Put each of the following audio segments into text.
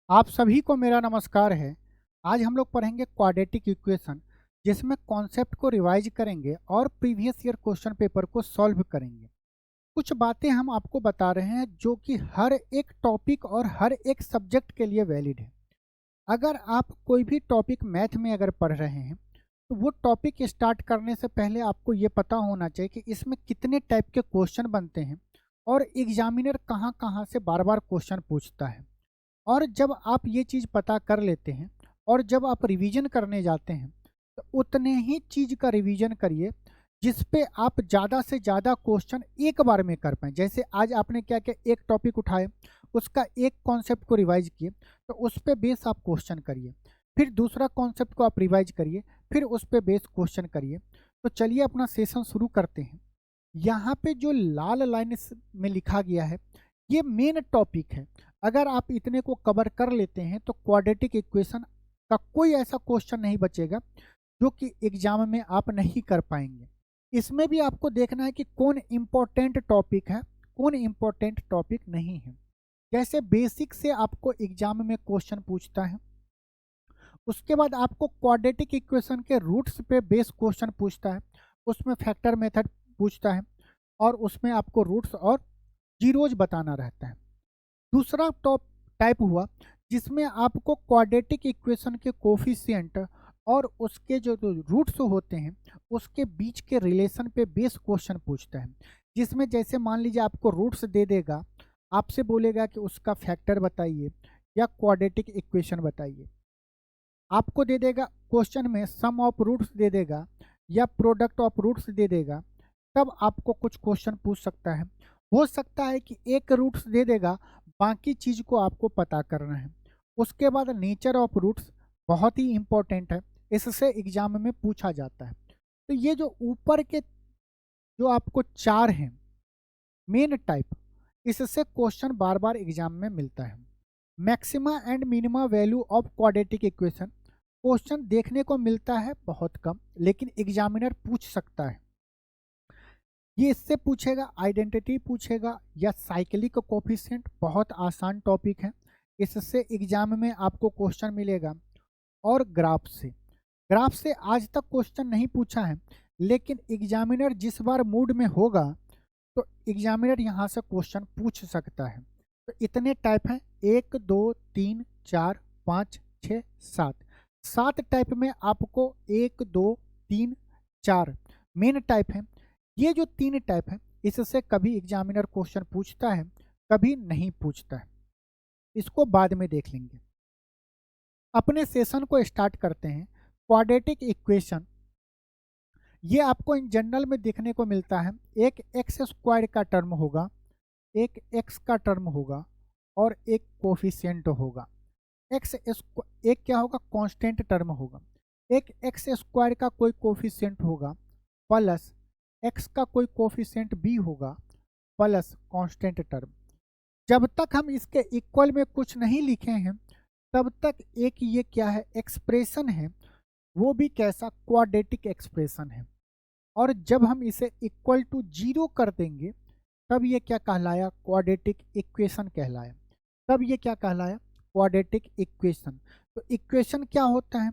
आप सभी को मेरा नमस्कार है। आज हम लोग पढ़ेंगे क्वाड्रेटिक इक्वेशन, जिसमें कॉन्सेप्ट को रिवाइज करेंगे और प्रीवियस ईयर क्वेश्चन पेपर को सॉल्व करेंगे। कुछ बातें हम आपको बता रहे हैं जो कि हर एक टॉपिक और हर एक सब्जेक्ट के लिए वैलिड है। अगर आप कोई भी टॉपिक मैथ में अगर पढ़ रहे हैं तो वो टॉपिक स्टार्ट करने से पहले आपको ये पता होना चाहिए कि इसमें कितने टाइप के क्वेश्चन बनते हैं और एग्जामिनर कहाँ कहाँ से बार बार क्वेश्चन पूछता है। और जब आप ये चीज़ पता कर लेते हैं और जब आप रिवीजन करने जाते हैं तो उतने ही चीज़ का रिवीजन करिए जिस पे आप ज़्यादा से ज़्यादा क्वेश्चन एक बार में कर पाएँ। जैसे आज आपने क्या किया, एक टॉपिक उठाए, उसका एक कॉन्सेप्ट को रिवाइज किए, तो उस पे बेस आप क्वेश्चन करिए। फिर दूसरा कॉन्सेप्ट को आप रिवाइज करिए, फिर उस पे बेस क्वेश्चन करिए। तो चलिए अपना सेशन शुरू करते हैं। यहाँ पे जो लाल लाइन में लिखा गया है ये मेन टॉपिक है। अगर आप इतने को कवर कर लेते हैं तो क्वाड्रेटिक इक्वेशन का कोई ऐसा क्वेश्चन नहीं बचेगा जो कि एग्जाम में आप नहीं कर पाएंगे। इसमें भी आपको देखना है कि कौन इम्पोर्टेंट टॉपिक है, कौन इम्पोर्टेंट टॉपिक नहीं है। जैसे बेसिक से आपको एग्जाम में क्वेश्चन पूछता है, उसके बाद आपको क्वाड्रेटिक इक्वेशन के रूट्स पे बेस क्वेश्चन पूछता है, उसमें फैक्टर मेथड पूछता है और उसमें आपको रूट्स और जीरोज बताना रहता है। दूसरा टॉप टाइप हुआ जिसमें आपको क्वाड्रेटिक इक्वेशन के कोफिशिएंट और उसके जो रूट्स होते हैं उसके बीच के रिलेशन पे बेस क्वेश्चन पूछता है। जिसमें जैसे मान लीजिए आपको रूट्स दे देगा, आपसे बोलेगा कि उसका फैक्टर बताइए या क्वाड्रेटिक इक्वेशन बताइए। आपको दे देगा क्वेश्चन में सम ऑफ रूट्स दे देगा या प्रोडक्ट ऑफ रूट्स दे देगा, तब आपको कुछ क्वेश्चन पूछ सकता है। हो सकता है कि एक रूट्स दे देगा, बाकी चीज़ को आपको पता करना है। उसके बाद नेचर ऑफ रूट्स बहुत ही इम्पोर्टेंट है, इससे एग्जाम में पूछा जाता है। तो ये जो ऊपर के जो आपको चार हैं मेन टाइप, इससे क्वेश्चन बार बार एग्जाम में मिलता है। Maxima and minima value of quadratic equation question देखने को मिलता है बहुत कम, लेकिन एग्जामिनर पूछ सकता है। ये इससे पूछेगा, आइडेंटिटी पूछेगा या साइक्लिक कोफिशिएंट, बहुत आसान टॉपिक है। इससे एग्जाम में आपको क्वेश्चन मिलेगा। और ग्राफ से आज तक क्वेश्चन नहीं पूछा है, लेकिन एग्जामिनर जिस बार मूड में होगा तो एग्जामिनर यहाँ से क्वेश्चन पूछ सकता है। तो इतने टाइप हैं, 1 2 3 4 5 6 7। 7 टाइप में आपको 1 2 3 4 मेन टाइप है। ये जो 3 टाइप है इससे कभी एग्जामिनर क्वेश्चन पूछता है, कभी नहीं पूछता है। इसको बाद में देख लेंगे। अपने सेशन को स्टार्ट करते हैं। क्वाड्रेटिक इक्वेशन ये आपको इन जनरल में देखने को मिलता है। एक एक्स स्क्वायर का टर्म होगा, एक एक्स का टर्म होगा और एक कोफिशिएंट होगा। एक क्या होगा, कांस्टेंट टर्म होगा। एक एक्स स्क्वायर का कोई कोफिशिएंट होगा प्लस एक्स का कोई कोफिशिएंट बी होगा प्लस कांस्टेंट टर्म। जब तक हम इसके इक्वल में कुछ नहीं लिखे हैं तब तक एक ये क्या है, एक्सप्रेशन है, वो भी कैसा, क्वाड्रेटिक एक्सप्रेशन है। और जब हम इसे इक्वल टू जीरो कर देंगे तब ये क्या कहलाया, क्वाड्रेटिक इक्वेशन कहलाया। तब ये क्या कहलाया, क्वाड्रेटिक इक्वेशन। तो इक्वेशन क्या होता है,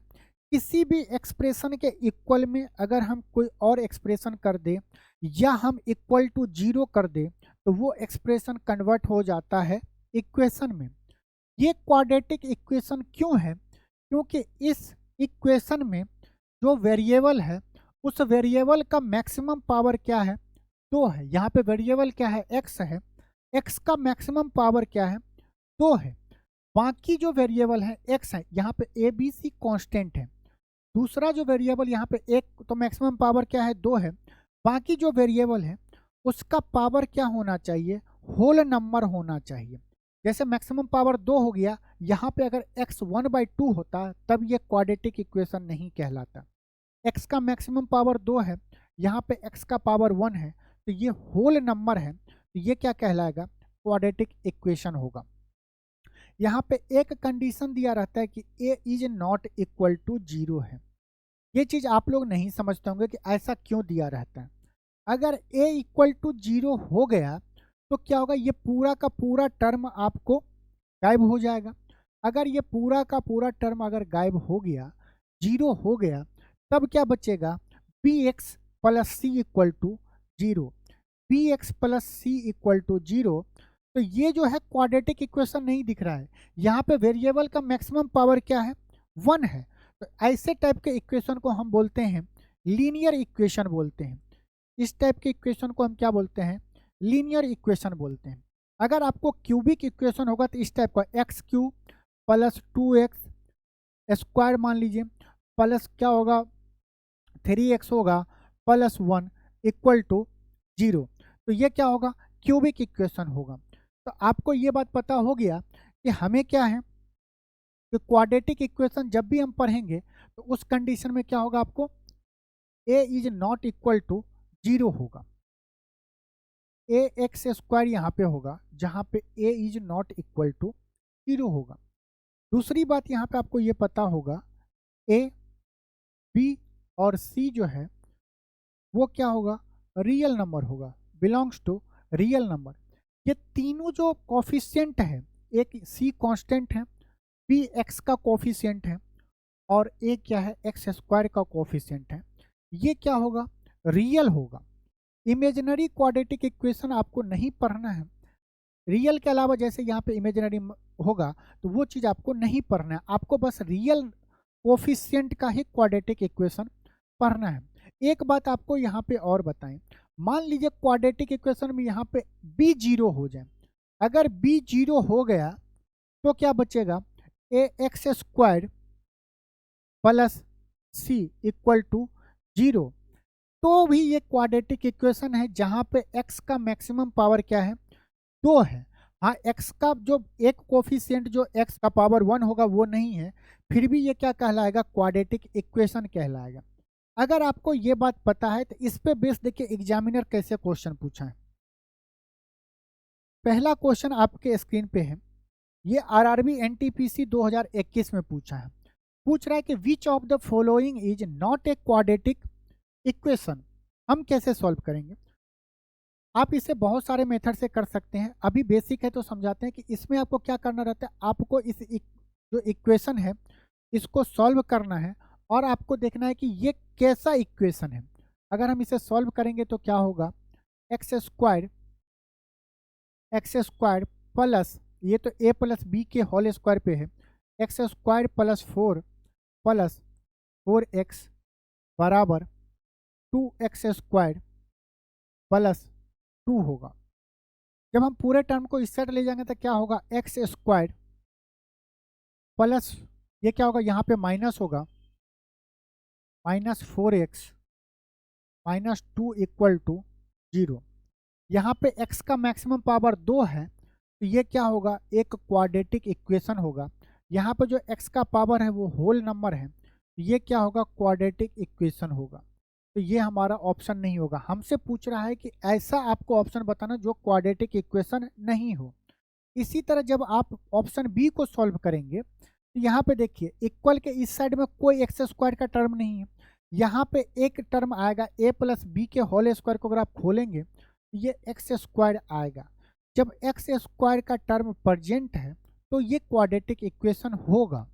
किसी भी एक्सप्रेशन के इक्वल में अगर हम कोई और एक्सप्रेशन कर दें या हम इक्वल टू जीरो कर दें तो वो एक्सप्रेशन कन्वर्ट हो जाता है इक्वेशन में। ये क्वाड्रेटिक इक्वेशन क्यों है, क्योंकि इस इक्वेशन में जो वेरिएबल है उस वेरिएबल का मैक्सिमम पावर क्या है, 2 है। यहाँ पे वेरिएबल क्या है, एक्स है। एक्स का मैक्सिमम पावर क्या है, 2 है। बाकी जो वेरिएबल है एक्स है, यहाँ पे ए बी सी कॉन्स्टेंट है। दूसरा जो वेरिएबल यहाँ पे एक, तो मैक्सिमम पावर क्या है, 2 है। बाकी जो वेरिएबल है उसका पावर क्या होना चाहिए, होल नंबर होना चाहिए। जैसे मैक्सिमम पावर 2 हो गया, यहाँ पे अगर x 1/2 होता तब ये क्वाड्रेटिक इक्वेशन नहीं कहलाता। x का मैक्सिमम पावर 2 है, यहाँ पे x का पावर 1 है, तो ये होल नंबर है, तो ये क्या कहलाएगा, क्वाड्रेटिक इक्वेशन होगा। यहाँ पे एक कंडीशन दिया रहता है कि a is not equal to 0 है। ये चीज़ आप लोग नहीं समझते होंगे कि ऐसा क्यों दिया रहता है। अगर a इक्वल टू 0 हो गया तो क्या होगा, ये पूरा का पूरा टर्म आपको गायब हो जाएगा। अगर ये पूरा का पूरा टर्म अगर गायब हो गया, जीरो हो गया, तब क्या बचेगा, B x plus C equal to zero. B x plus C equal to zero, तो ये जो है क्वाड्रेटिक इक्वेशन नहीं दिख रहा है। यहाँ पे वेरिएबल का मैक्सिमम पावर क्या है, 1 है। तो ऐसे टाइप के इक्वेशन को हम बोलते हैं लीनियर इक्वेशन बोलते हैं। इस टाइप के इक्वेशन को हम क्या बोलते हैं, लीनियर इक्वेशन बोलते हैं। अगर आपको क्यूबिक इक्वेशन होगा तो इस टाइप का x Q plus 2x square मान लीजिए, प्लस क्या होगा 3x होगा प्लस 1 इक्वल टू 0। तो ये क्या होगा, क्यूबिक इक्वेशन होगा। तो आपको ये बात पता हो गया कि हमें क्या है कि क्वाड्रेटिक इक्वेशन जब भी हम पढ़ेंगे तो उस कंडीशन में क्या होगा, आपको a is not equal to 0 होगा। ए एक्स स्क्वायर यहाँ पे होगा जहाँ पे a is not equal to 0 होगा। दूसरी बात यहाँ पे आपको ये पता होगा a, b और c जो है वो क्या होगा, रियल नंबर होगा, बिलोंग्स टू रियल नंबर। ये तीनों जो कोफिशिएंट है, एक c कांस्टेंट है, b x का कोफिशिएंट है और a क्या है, एक्स स्क्वायर का कोफिशिएंट है, ये क्या होगा, रियल होगा। इमेजिनरी क्वाड्रेटिक इक्वेशन आपको नहीं पढ़ना है। रियल के अलावा जैसे यहाँ पे इमेजिनरी होगा तो वो चीज़ आपको नहीं पढ़ना है, आपको बस रियल कोफिशिएंट का ही क्वाड्रेटिक इक्वेशन पढ़ना है। एक बात आपको यहाँ पे और बताएं, मान लीजिए क्वाड्रेटिक इक्वेशन में यहाँ पे b 0 हो जाए। अगर b 0 हो गया तो क्या बचेगा, a x square plus C equal to 0। तो भी ये क्वाड्रेटिक इक्वेशन है जहाँ पे x का मैक्सिमम पावर क्या है, 2 है। हाँ, x का जो एक कोफिशिएंट जो x का पावर 1 होगा वो नहीं है, फिर भी ये क्या कहलाएगा, क्वाड्रेटिक इक्वेशन कहलाएगा। अगर आपको ये बात पता है तो इस पे बेस देखिए एग्जामिनर कैसे क्वेश्चन पूछा है। पहला क्वेश्चन आपके स्क्रीन पे है, ये आरआरबी एनटीपीसी 2021 में पूछा है। पूछ रहा है कि which of the following is not a quadratic equation. हम कैसे सॉल्व करेंगे, आप इसे बहुत सारे मेथड से कर सकते हैं। अभी बेसिक है तो समझाते हैं कि इसमें आपको क्या करना रहता है, आपको जो इक्वेशन है इसको सॉल्व करना है और आपको देखना है कि ये कैसा इक्वेशन है। अगर हम इसे सॉल्व करेंगे तो क्या होगा, एक्स स्क्वायर प्लस, ये तो a प्लस बी के होल स्क्वायर पे है, x square plus 4 plus 4x बराबर 2x स्क्वायर प्लस 2 होगा। जब हम पूरे टर्म को इस साइड ले जाएंगे तो क्या होगा, एक्स स्क्वायर प्लस, ये क्या होगा, यहाँ पे माइनस होगा, minus 4x minus 2 equal to 0। यहाँ पे x का मैक्सिमम पावर 2 है तो ये क्या होगा, एक क्वाड्रेटिक इक्वेशन होगा। यहाँ पे जो x का पावर है वो होल नंबर है तो ये क्या होगा, क्वाड्रेटिक इक्वेशन होगा। तो ये हमारा ऑप्शन नहीं होगा। हमसे पूछ रहा है कि ऐसा आपको ऑप्शन बताना जो क्वाड्रेटिक इक्वेशन नहीं हो। इसी तरह जब आप ऑप्शन बी को सॉल्व करेंगे तो यहाँ पे देखिए इक्वल के इस साइड में कोई एक्स स्क्वायर का टर्म नहीं है, यहाँ पे एक टर्म आएगा a प्लस बी के होल स्क्वायर को अगर आप खोलेंगे तो ये एक्स स्क्वायर आएगा। जब एक्स स्क्वायर का टर्म प्रेजेंट है तो ये क्वाड्रेटिक इक्वेशन होगा।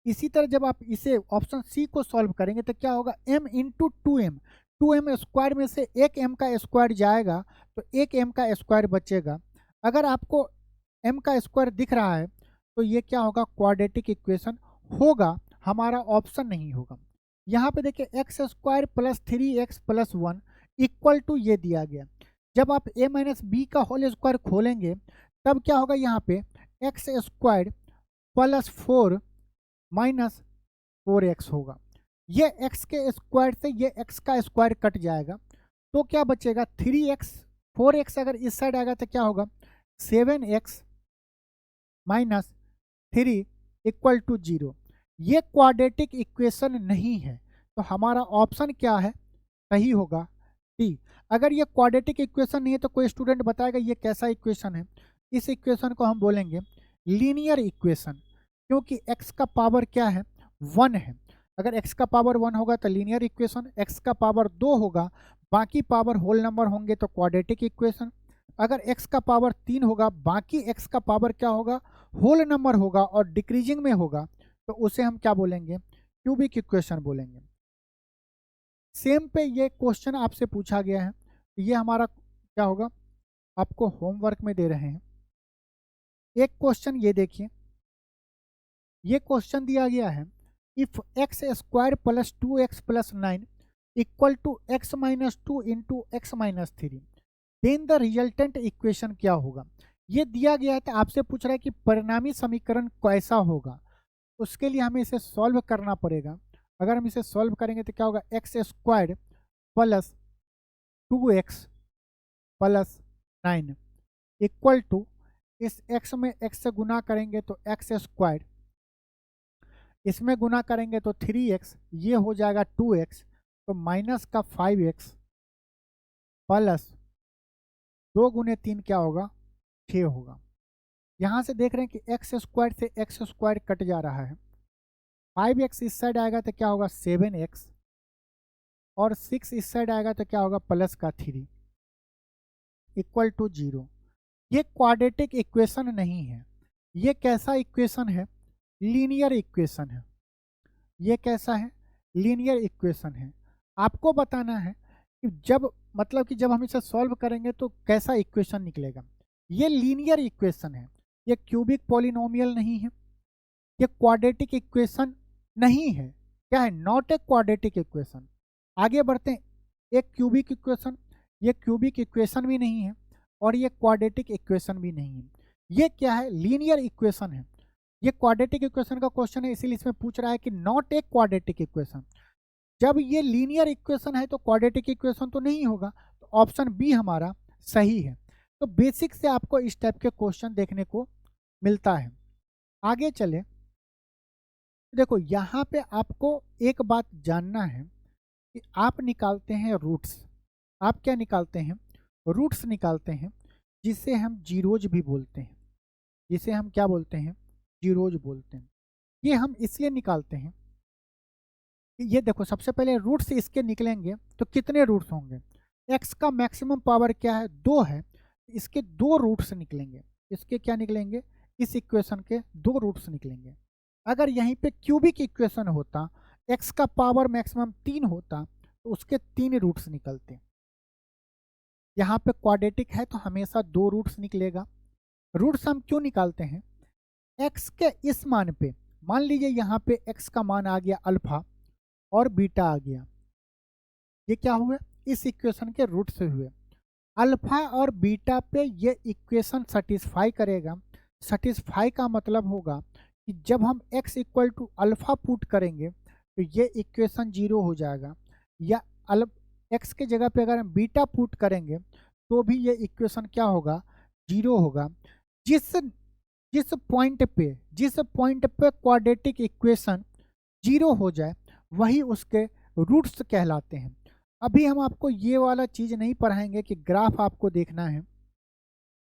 इसी तरह जब आप इसे ऑप्शन सी को सॉल्व करेंगे तो क्या होगा, m इंटू 2m स्क्वायर में से एक m का स्क्वायर जाएगा तो एक m का स्क्वायर बचेगा। अगर आपको m का स्क्वायर दिख रहा है तो ये क्या होगा, क्वाड्रेटिक इक्वेशन होगा, हमारा ऑप्शन नहीं होगा। यहाँ पे देखिए X square plus 3x plus 1 equal to ये दिया गया। जब आप a माइनस बी का होल स्क्वायर खोलेंगे तब क्या होगा, यहाँ पे x square plus 4 minus 4x होगा। ये x के स्क्वायर से ये x का स्क्वायर कट जाएगा तो क्या बचेगा, 3x 4x अगर इस साइड आएगा तो क्या होगा, 7x माइनस 3 इक्वल टू 0। ये क्वाड्रेटिक इक्वेशन नहीं है तो हमारा ऑप्शन क्या है, सही होगा डी। अगर ये क्वाड्रेटिक इक्वेशन नहीं है तो कोई स्टूडेंट बताएगा ये कैसा इक्वेशन है, इस इक्वेशन को हम बोलेंगे लीनियर इक्वेशन, क्योंकि x का पावर क्या है, 1 है। अगर x का पावर 1 होगा तो लीनियर इक्वेशन, x का पावर 2 होगा, बाकी पावर होल नंबर होंगे तो क्वाड्रेटिक इक्वेशन। अगर x का पावर 3 होगा, बाकी x का पावर क्या होगा, होल नंबर होगा और डिक्रीजिंग में होगा, तो उसे हम क्या बोलेंगे, क्यूबिक इक्वेशन बोलेंगे। सेम पे ये क्वेश्चन आपसे पूछा गया है, ये हमारा क्या होगा, आपको होमवर्क में दे रहे हैं। एक क्वेश्चन ये देखिए, ये क्वेश्चन दिया गया है, if X square plus 2x plus 9 equal to x minus 2 into X minus 3, then the resultant equation क्या होगा। ये दिया गया है, तो आपसे पूछ रहा है कि परिणामी समीकरण कैसा होगा। उसके लिए हमें इसे सॉल्व करना पड़ेगा। अगर हम इसे सॉल्व करेंगे तो क्या होगा, X square plus 2x plus 9 equal to, इस x में x से गुना करेंगे तो एक्स स्क्वायर, इसमें गुना करेंगे तो 3x, ये हो जाएगा 2x, तो माइनस का 5x प्लस 2 गुने 3 क्या होगा, 6 होगा। यहाँ से देख रहे हैं कि एक्स स्क्वायर से एक्स स्क्वायर कट जा रहा है, 5x इस साइड आएगा तो क्या होगा 7x, और 6 इस साइड आएगा तो क्या होगा प्लस का 3 इक्वल टू 0। ये क्वाड्रेटिक इक्वेशन नहीं है, ये कैसा इक्वेशन है, लीनियर इक्वेशन है। ये कैसा है, लीनियर इक्वेशन है। आपको बताना है कि जब मतलब कि जब हम इसे सॉल्व करेंगे तो कैसा इक्वेशन निकलेगा। ये लीनियर इक्वेशन है, ये क्यूबिक पॉलिनोमियल नहीं है, ये क्वाड्रेटिक इक्वेशन नहीं है। क्या है, नॉट ए क्वाड्रेटिक इक्वेशन। आगे बढ़ते हैं, एक क्यूबिक इक्वेशन, ये क्यूबिक इक्वेशन भी नहीं है और ये क्वाड्रेटिक इक्वेशन भी नहीं है। ये क्या है, लीनियर इक्वेशन है। ये क्वाड्रेटिक इक्वेशन का क्वेश्चन है, इसीलिए इसमें पूछ रहा है कि नॉट ए क्वाड्रेटिक इक्वेशन। जब ये लीनियर इक्वेशन है तो क्वाड्रेटिक इक्वेशन तो नहीं होगा, तो ऑप्शन बी हमारा सही है। तो बेसिक से आपको इस टाइप के क्वेश्चन देखने को मिलता है। आगे चले, देखो यहाँ पे आपको एक बात जानना है कि आप निकालते हैं रूट्स। आप क्या निकालते हैं, रूट्स निकालते हैं, जिसे हम जीरोज भी बोलते हैं, जिसे हम क्या बोलते हैं, जीरोज बोलते हैं। ये हम इसलिए निकालते हैं कि ये देखो, सबसे पहले रूट्स इसके निकलेंगे तो कितने रूट्स होंगे, एक्स का मैक्सिमम पावर क्या है, 2 है, इसके 2 रूट्स निकलेंगे। इसके क्या निकलेंगे, इस इक्वेशन के 2 रूट्स निकलेंगे। अगर यहीं पे क्यूबिक इक्वेशन होता, एक्स का पावर मैक्सिमम 3 होता, तो उसके 3 रूट्स निकलते। यहाँ पे क्वाड्रेटिक है तो हमेशा 2 रूट्स निकलेगा। रूट्स हम क्यों निकालते हैं, एक्स के इस मान पे, मान लीजिए यहाँ पे एक्स का मान आ गया अल्फा और बीटा आ गया, ये क्या हुए, इस इक्वेशन के रूट से हुए। अल्फा और बीटा पे ये इक्वेशन सेटिस्फाई करेगा। सेटिस्फाई का मतलब होगा कि जब हम x equal to alpha put करेंगे तो ये इक्वेशन 0 हो जाएगा, या x के जगह पे अगर हम बीटा पुट करेंगे तो भी ये इक्वेशन क्या होगा, 0 होगा। जिस जिस पॉइंट पे क्वाड्रेटिक इक्वेशन 0 हो जाए वही उसके रूट्स कहलाते हैं। अभी हम आपको ये वाला चीज़ नहीं पढ़ाएंगे कि ग्राफ आपको देखना है,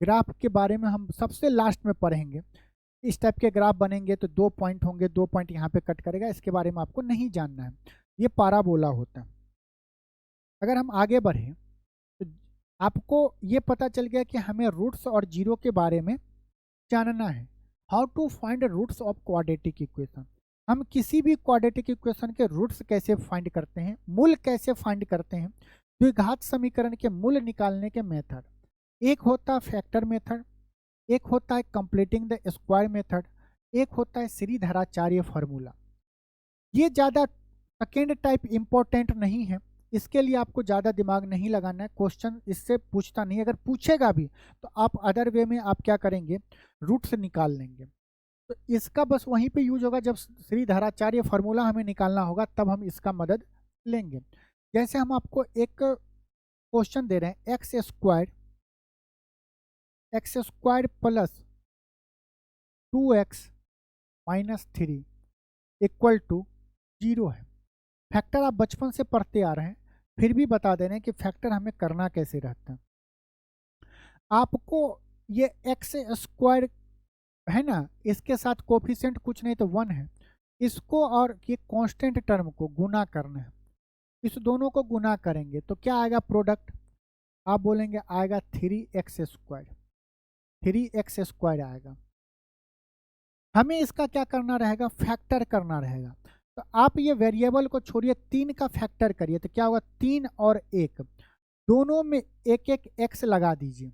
ग्राफ के बारे में हम सबसे लास्ट में पढ़ेंगे। इस टाइप के ग्राफ बनेंगे तो 2 पॉइंट होंगे, 2 पॉइंट यहाँ पे कट करेगा, इसके बारे में आपको नहीं जानना है, ये पाराबोला होता है। अगर हम आगे बढ़ें तो आपको ये पता चल गया कि हमें रूट्स और जीरो के बारे में जानना है। How to find roots of quadratic equation, हम किसी भी क्वाड्रेटिक इक्वेशन के रूट्स कैसे फाइंड करते हैं, मूल कैसे फाइंड करते हैं। द्विघात समीकरण के मूल निकालने के मेथड, एक होता है फैक्टर मेथड, एक होता है कंप्लीटिंग द स्क्वायर मेथड, एक होता है श्रीधराचार्य फार्मूला। ये ज़्यादा सेकेंड टाइप इम्पोर्टेंट नहीं है, इसके लिए आपको ज़्यादा दिमाग नहीं लगाना है, क्वेश्चन इससे पूछता नहीं, अगर पूछेगा भी तो आप अदर वे में आप क्या करेंगे, रूट से निकाल लेंगे। तो इसका बस वहीं पे यूज होगा, जब श्रीधराचार्य फार्मूला हमें निकालना होगा तब हम इसका मदद लेंगे। जैसे हम आपको एक क्वेश्चन दे रहे हैं, X square plus 2x minus 3 equal to 0 है। फैक्टर आप बचपन से पढ़ते आ रहे हैं, फिर भी बता दे रहे हैं कि फैक्टर हमें करना कैसे रहता है। आपको ये एक्स स्क्वायर है ना, इसके साथ कोफिशिएंट कुछ नहीं तो 1 है, इसको और ये कांस्टेंट टर्म को गुना करना है। इस दोनों को गुना करेंगे तो क्या आएगा, प्रोडक्ट। आप बोलेंगे आएगा 3x², 3x² आएगा। हमें इसका क्या करना रहेगा, फैक्टर करना रहेगा। तो आप ये वेरिएबल को छोड़िए, 3 का फैक्टर करिए तो क्या होगा, 3 और 1 दोनों में एक एक x लगा दीजिए,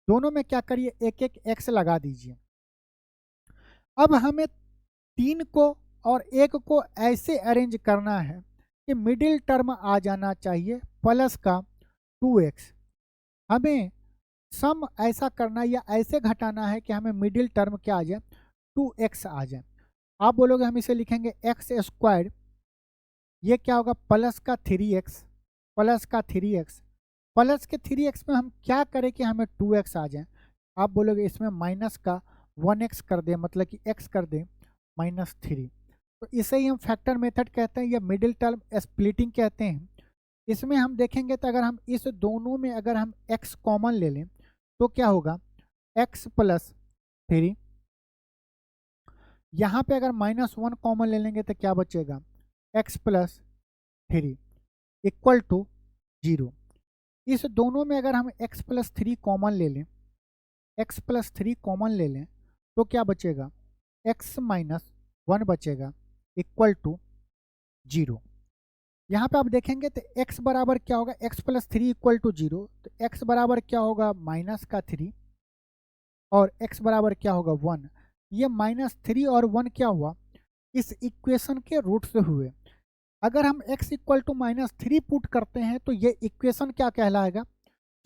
दोनों में क्या करिए, एक एक x लगा दीजिए। अब हमें 3 को और 1 को ऐसे अरेंज करना है कि मिडिल टर्म आ जाना चाहिए प्लस का 2x। हमें सम ऐसा करना या ऐसे घटाना है कि हमें मिडिल टर्म क्या आ जाए, 2x आ जाए। आप बोलोगे हम इसे लिखेंगे x², ये क्या होगा, प्लस का 3x, प्लस का 3x, प्लस के 3x में हम क्या करें कि हमें 2x आ जाए। आप बोलोगे इसमें माइनस का 1x कर दें, मतलब कि x कर दें -3। तो इसे ही हम फैक्टर मेथड कहते हैं या मिडिल टर्म स्प्लिटिंग कहते हैं। इसमें हम देखेंगे तो अगर हम इस दोनों में अगर हम x कॉमन ले लें तो क्या होगा, x + 3, यहाँ पे अगर -1 कॉमन ले लेंगे तो क्या बचेगा, x + 3 = 0। इस दोनों में अगर हम x + 3 कॉमन ले लें, x + 3 कॉमन ले लें तो क्या बचेगा, x - 1 बचेगा = 0। यहाँ पे आप देखेंगे तो x बराबर क्या होगा, x + 3 = 0, तो x बराबर क्या होगा, -3 और x बराबर क्या होगा, 1। ये -3 और 1 क्या हुआ, इस इक्वेशन के रूट से हुए। अगर हम x = -3 पुट करते हैं तो ये इक्वेशन क्या कहलाएगा,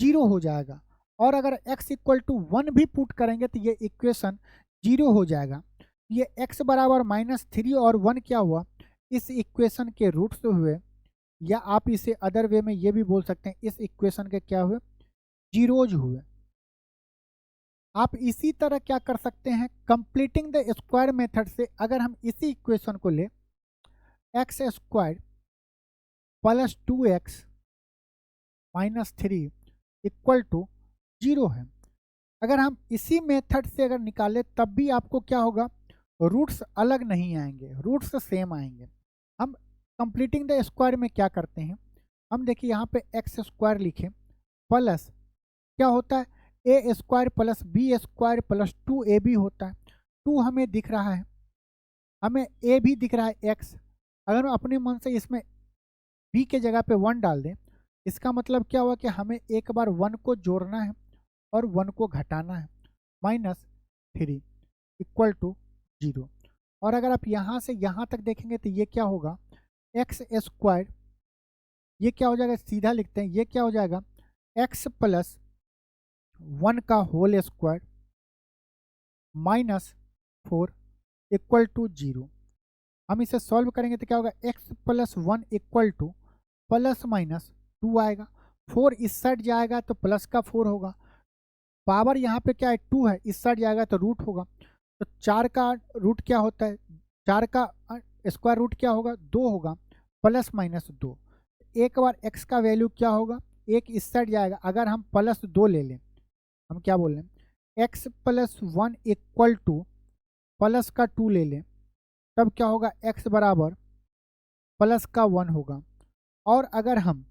0 हो जाएगा। और अगर x = 1 भी पुट करेंगे तो ये इक्वेशन 0 हो जाएगा। ये x बराबर -3 और 1 क्या हुआ, इस इक्वेशन के रूट से हुए, या आप इसे अदर वे में ये भी बोल सकते हैं, इस इक्वेशन के क्या हुए, जीरोज हुए। आप इसी तरह क्या कर सकते हैं, कंप्लीटिंग द स्क्वायर मेथड से अगर हम इसी इक्वेशन को ले, x² + 2x - 3 = 0 है। अगर हम इसी मेथड से अगर निकालें तब भी आपको क्या होगा, रूट्स अलग नहीं आएंगे, रूट्स सेम आएंगे। हम कंप्लीटिंग द स्क्वायर में क्या करते हैं, हम देखिए यहाँ पे x² लिखें, प्लस क्या होता है, a² + b² + 2ab होता है। 2 हमें दिख रहा है, हमें a भी दिख रहा है x। अगर हम अपने मन से इसमें b के जगह पे 1 डाल दें, इसका मतलब क्या हुआ कि हमें एक बार 1 को जोड़ना है और 1 को घटाना है, -3 = 0। और अगर आप यहाँ से यहाँ तक देखेंगे तो ये क्या होगा, x², ये क्या हो जाएगा, सीधा लिखते हैं, ये क्या हो जाएगा, x + 1 का होल स्क्वायर -4 = 0। हम इसे सॉल्व करेंगे तो क्या होगा, x + 1 = ±2 आएगा। 4 इस साइड जाएगा तो प्लस का 4 होगा, पावर यहाँ पे क्या है, 2 है, इस साइड जाएगा तो रूट होगा। तो 4 का रूट क्या होता है, 4 का स्क्वायर रूट क्या होगा, 2 होगा, ±2। एक बार x का वैल्यू क्या होगा, 1 इस साइड जाएगा, अगर हम +2 ले लें, हम क्या बोल रहे हैं, x + 1 = प्लस का 2 ले लें, तब क्या होगा, x बराबर प्लस का 1 होगा। और अगर हम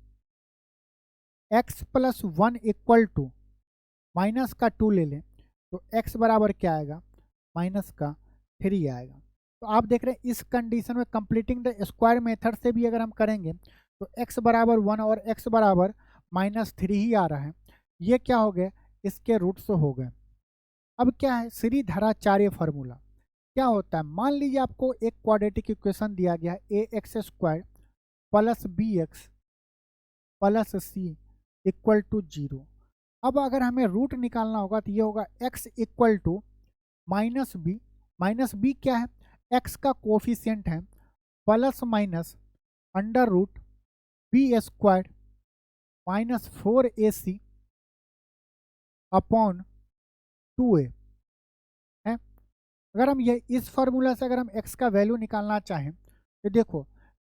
x + 1 = माइनस का 2 ले लें तो x बराबर क्या आएगा, -3 आएगा। तो आप देख रहे हैं इस कंडीशन में कंप्लीटिंग द स्क्वायर मेथड से भी अगर हम करेंगे तो x बराबर 1 और x बराबर -3 ही आ रहा है। ये क्या हो गए, इसके रूट्स हो गए। अब क्या है, श्रीधराचार्य फार्मूला क्या होता है, मान लीजिए आपको एक क्वाड्रेटिक इक्वेशन दिया गया है, ax² + bx + c = 0। अब अगर हमें रूट निकालना होगा तो ये होगा x = -b, -b क्या है, x का कोफिशिएंट है, plus minus √b² -4ac upon 2a है। अगर हम ये इस फार्मूला से अगर हम x का वैल्यू निकालना चाहें तो देखो,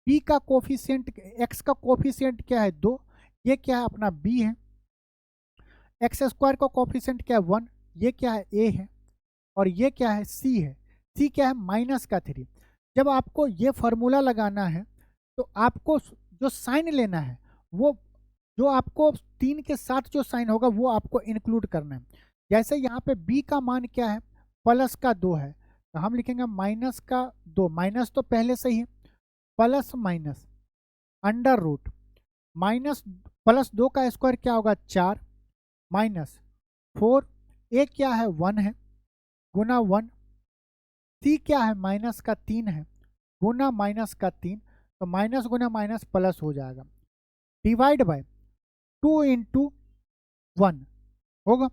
b का कोफिशिएंट, x का कोफिशिएंट क्या है, 2, ये क्या है अपना b है, x² का कोफिशिएंट क्या है, 1, ये क्या है, a है, और ये क्या है, c है, c क्या है, -3। जब आपको ये फार्मूला लगाना है तो आपको जो साइन लेना है वो जो आपको 3 के साथ जो साइन होगा वो आपको इंक्लूड करना है। जैसे यहाँ पे b का मान क्या है, प्लस का 2 है, तो हम लिखेंगे माइनस का 2, माइनस तो पहले से ही है, plus minus under root minus plus 2 का स्क्वायर क्या होगा 4 माइनस 4, ए क्या है 1 है गुना 1, सी क्या है माइनस का 3 है गुना माइनस का 3, तो माइनस गुना माइनस प्लस हो जाएगा, डिवाइड बाय 2 इंटू 1 होगा।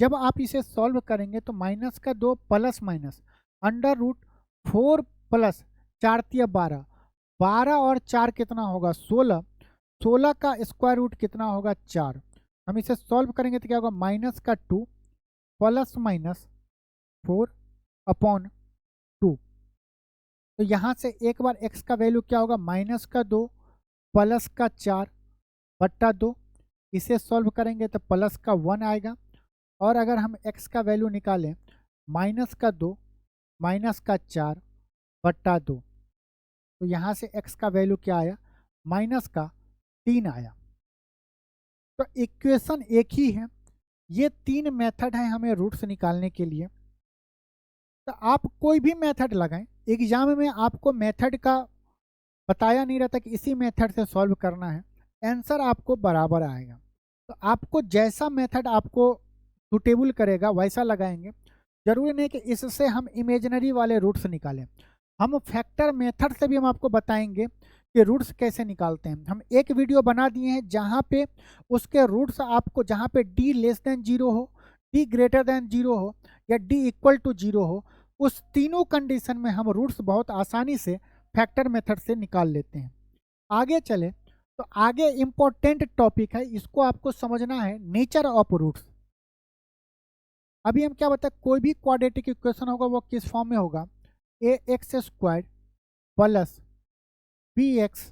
जब आप इसे सॉल्व करेंगे तो माइनस का 2 plus minus under root 4 plus 4 तिया 12, 12 और 4 कितना होगा 16, 16 का स्क्वायर रूट कितना होगा 4। हम इसे सॉल्व करेंगे तो क्या होगा माइनस का 2 प्लस माइनस 4 अपॉन 2। तो यहाँ से एक बार x का वैल्यू क्या होगा माइनस का 2 प्लस का 4 बट्टा 2, इसे सॉल्व करेंगे तो प्लस का 1 आएगा। और अगर हम x का वैल्यू निकालें माइनस का 2 माइनस का 4 बट्टा 2, तो यहाँ से x का वैल्यू क्या आया माइनस का 3 आया। तो इक्वेशन एक ही है, ये 3 मेथड है हमें रूट्स निकालने के लिए। तो आप कोई भी मेथड लगाएं, एग्जाम में आपको मेथड का बताया नहीं रहता कि इसी मेथड से सॉल्व करना है, आंसर आपको बराबर आएगा। तो आपको जैसा मेथड आपको सूटेबल करेगा वैसा लगाएंगे। जरूरी नहीं कि इससे हम इमेजिनरी वाले रूट्स निकालें, हम फैक्टर मेथड से भी हम आपको बताएंगे कि रूट्स कैसे निकालते हैं। हम एक वीडियो बना दिए हैं जहाँ पे उसके रूट्स आपको, जहाँ पे d लेस देन 0 हो, d ग्रेटर देन 0 हो या d इक्वल टू 0 हो, उस तीनों कंडीशन में हम रूट्स बहुत आसानी से फैक्टर मेथड से निकाल लेते हैं। आगे चले तो आगे इम्पोर्टेंट टॉपिक है, इसको आपको समझना है, नेचर ऑफ रूट्स। अभी हम क्या बताए, कोई भी क्वाड्रेटिक इक्वेशन होगा वो किस फॉर्म में होगा, a x square plus b x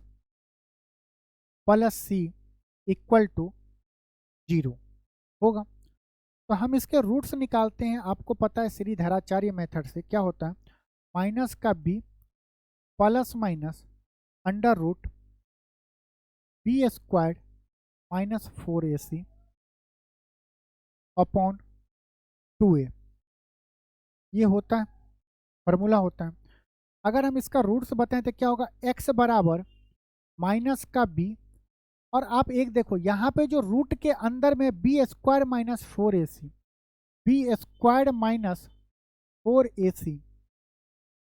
plus C equal to 0 होगा। तो हम इसके रूट्स निकालते हैं। आपको पता है श्रीधराचार्य मेथड से क्या होता है, माइनस का B plus minus under root B square minus 4ac upon 2a, ये होता है फार्मूला होता है। अगर हम इसका रूट्स बताएं तो क्या होगा, x बराबर माइनस का b, और आप एक देखो यहाँ पे जो रूट के अंदर में B square minus 4ac, B square minus 4ac,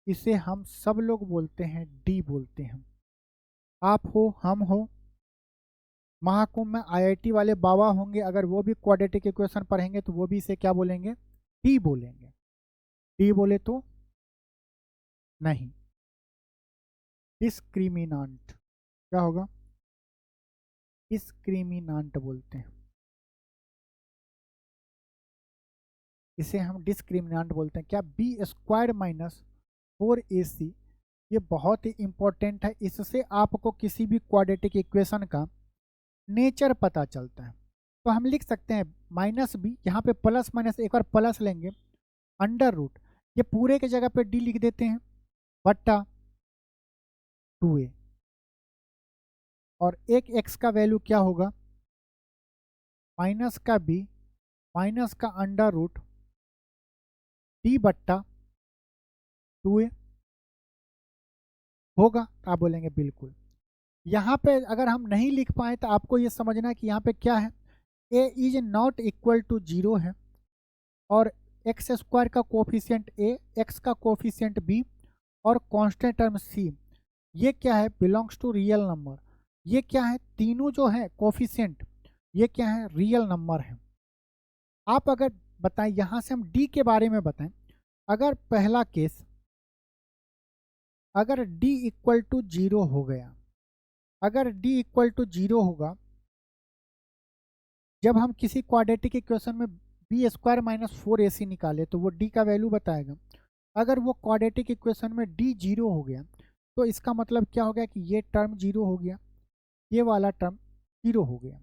इसे हम सब लोग बोलते हैं d बोलते हैं। आप हो, हम हो, महाकुंभ में आईआईटी वाले बाबा होंगे, अगर वो भी क्वाड्रेटिक इक्वेशन पढ़ेंगे तो वो भी इसे क्या बोलेंगे, d बोलेंगे। d बोले तो नहीं, डिस्क्रिमिनांट क्या होगा, डिस्क्रिमिनांट बोलते हैं, इसे हम डिस्क्रिमिनांट बोलते हैं। क्या, बी स्क्वायर माइनस 4ac, ये बहुत ही इंपॉर्टेंट है, इससे आपको किसी भी क्वाड्रेटिक इक्वेशन का नेचर पता चलता है। तो हम लिख सकते हैं माइनस बी, यहाँ पे प्लस माइनस एक बार प्लस लेंगे, अंडर रूट, ये पूरे के जगह पे डी लिख देते हैं, बट्टा 2a, और एक x का वैल्यू क्या होगा, माइनस का b माइनस का अंडर रूट डी बट्टा 2a होगा। तो आप बोलेंगे बिल्कुल। यहाँ पे अगर हम नहीं लिख पाए तो आपको ये समझना है कि यहाँ पे क्या है, a is not equal to 0 है, और एक्स स्क्वायर का कोफिशिएंट a, x का कोफिशिएंट b, और कांस्टेंट टर्म c, ये क्या है, बिलोंग्स टू रियल नंबर। ये क्या है, तीनों जो है कोफिशिएंट, ये क्या है, रियल नंबर है। आप अगर बताएं, यहाँ से हम d के बारे में बताएं, अगर पहला केस, अगर d इक्वल टू 0 हो गया, अगर d इक्वल टू 0 होगा, जब हम किसी क्वाड्रेटिक इक्वेशन में बी स्क्वायर माइनस 4ac निकाले तो वो d का वैल्यू बताएगा। अगर वो क्वाड्रेटिक इक्वेशन में d 0 हो गया तो इसका मतलब क्या हो गया कि ये टर्म 0 हो गया, ये वाला टर्म 0 हो गया।